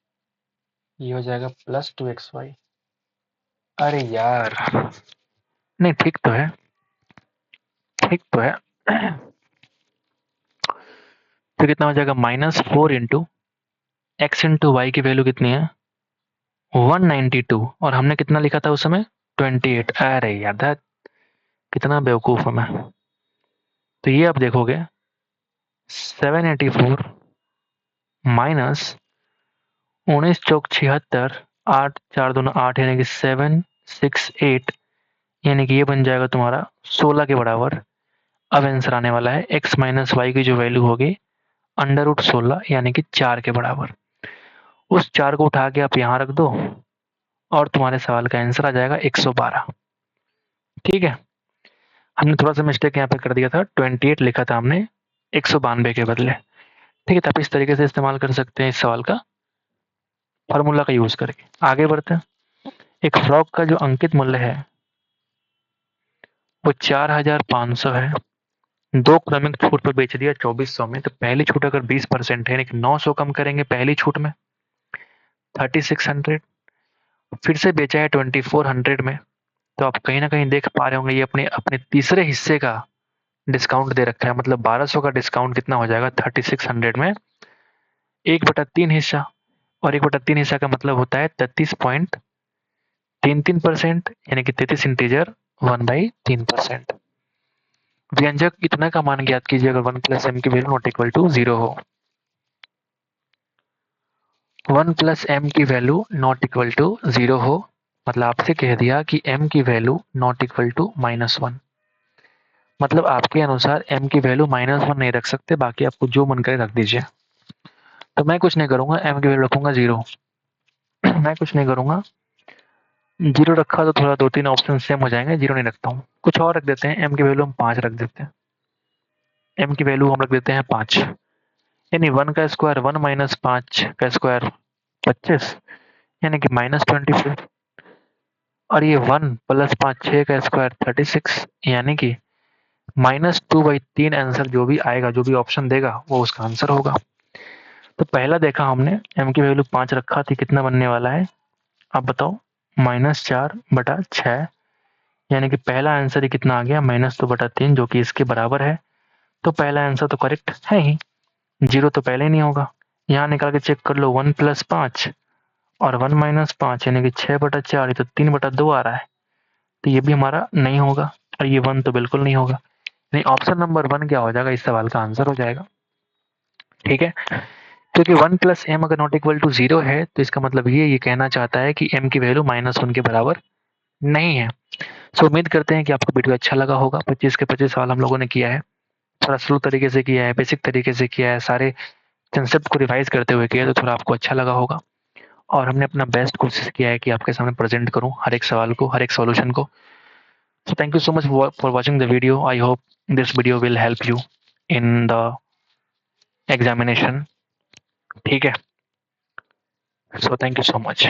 ये हो जाएगा प्लस 2xy। अरे यार, नहीं ठीक तो है, ठीक तो है। तो कितना हो जाएगा? -4 इंटू एक्स इंटू वाई की वैल्यू कितनी है? 192, और हमने कितना लिखा था उस समय? 28। अरे यार, कितना बेवकूफ़ हूँ मैं। तो ये आप देखोगे 784 माइनस 19 चौक 76, 8 4 दूना 8 यानी कि 768, यानी कि ये बन जाएगा तुम्हारा 16 के बराबर। अब आंसर आने वाला है x माइनस वाई की जो वैल्यू होगी अंडर रूट 16 यानी कि 4 के बराबर। उस 4 को उठा के आप यहाँ रख दो और तुम्हारे सवाल का आंसर आ जाएगा 112। ठीक है, हमने थोड़ा सा मिस्टेक यहाँ पे कर दिया था, 28 लिखा था हमने 192 के बदले। ठीक है, तो आप इस तरीके से इस्तेमाल कर सकते हैं इस सवाल का फार्मूला का यूज करके। आगे बढ़ते हैं। एक फ्रॉक का जो अंकित मूल्य है वो 4500 है। दो क्रमिक छूट पर बेच दिया 2400 में, तो पहली छूट अगर 20% है यानी कि 900 कम करेंगे पहली छूट में 3600, फिर से बेचा है 2400 में। तो आप कहीं ना कहीं देख पा रहे होंगे ये अपने अपने तीसरे हिस्से का डिस्काउंट दे रखा है, मतलब 1200 का डिस्काउंट कितना हो जाएगा 3600 में? 1/3 हिस्सा, और 1/3 हिस्सा का मतलब होता है 33.33%, यानी कि 33 इंटीजर 1/3%। व्यंजक इतना का मान ज्ञात कीजिए अगर 1 प्लस एम की वैल्यू नॉट इक्वल टू 0 हो। 1 प्लस एम की वैल्यू नॉट इक्वल टू 0 हो, मतलब आपसे कह दिया कि m की वैल्यू नॉट इक्वल टू -1। मतलब आपके अनुसार m की वैल्यू -1 नहीं रख सकते, बाकी आपको जो मन करे रख दीजिए। तो मैं कुछ नहीं करूंगा, m की वैल्यू रखूंगा 0। मैं कुछ नहीं करूंगा, 0 रखा तो थोड़ा 2-3 ऑप्शन सेम हो जाएंगे, 0 नहीं रखता हूँ। कुछ और रख देते हैं, m की वैल्यू हम 5 रख देते हैं। m की वैल्यू हम रख देते हैं 5, यानी 1 का स्क्वायर 1 माइनस 5 का स्क्वायर 25, यानी कि -24। और ये 1 प्लस 5 6 का स्क्वायर 36, यानी कि -2/3 आंसर जो भी आएगा, जो भी ऑप्शन देगा वो उसका आंसर होगा। तो पहला देखा हमने, m की वैल्यू 5 रखा थी, कितना बनने वाला है आप बताओ? -4/6, यानी कि पहला आंसर ही कितना आ गया? -2/3, जो कि इसके बराबर है। तो पहला आंसर तो करेक्ट है ही, 0 तो पहले ही नहीं होगा। यहाँ निकाल के चेक कर लो, 1 प्लस 5 और 1 माइनस 5 यानी कि 6/4, ये तो 3/2 आ रहा है, तो ये भी हमारा नहीं होगा, और ये 1 तो बिल्कुल नहीं होगा। नहीं, ऑप्शन नंबर 1 क्या हो जाएगा? इस सवाल का आंसर हो जाएगा। ठीक है, क्योंकि 1 प्लस एम अगर नॉट इक्वल टू 0 है तो इसका मतलब ये कहना चाहता है कि m की वैल्यू -1 के बराबर नहीं है। सो उम्मीद करते हैं कि आपको वीडियो अच्छा लगा होगा। 25 के 25 सवाल हम लोगों ने किया है, थोड़ा स्लो तरीके से किया है, बेसिक तरीके से किया है, सारे कंसेप्ट को रिवाइज करते हुए किया है, तो थोड़ा आपको अच्छा लगा होगा। और हमने अपना बेस्ट कोशिश किया है कि आपके सामने प्रेजेंट करूं हर एक सवाल को, हर एक सॉल्यूशन को। So thank you so much for watching the video. I hope this video will help you in the examination. ठीक है, so thank you so much.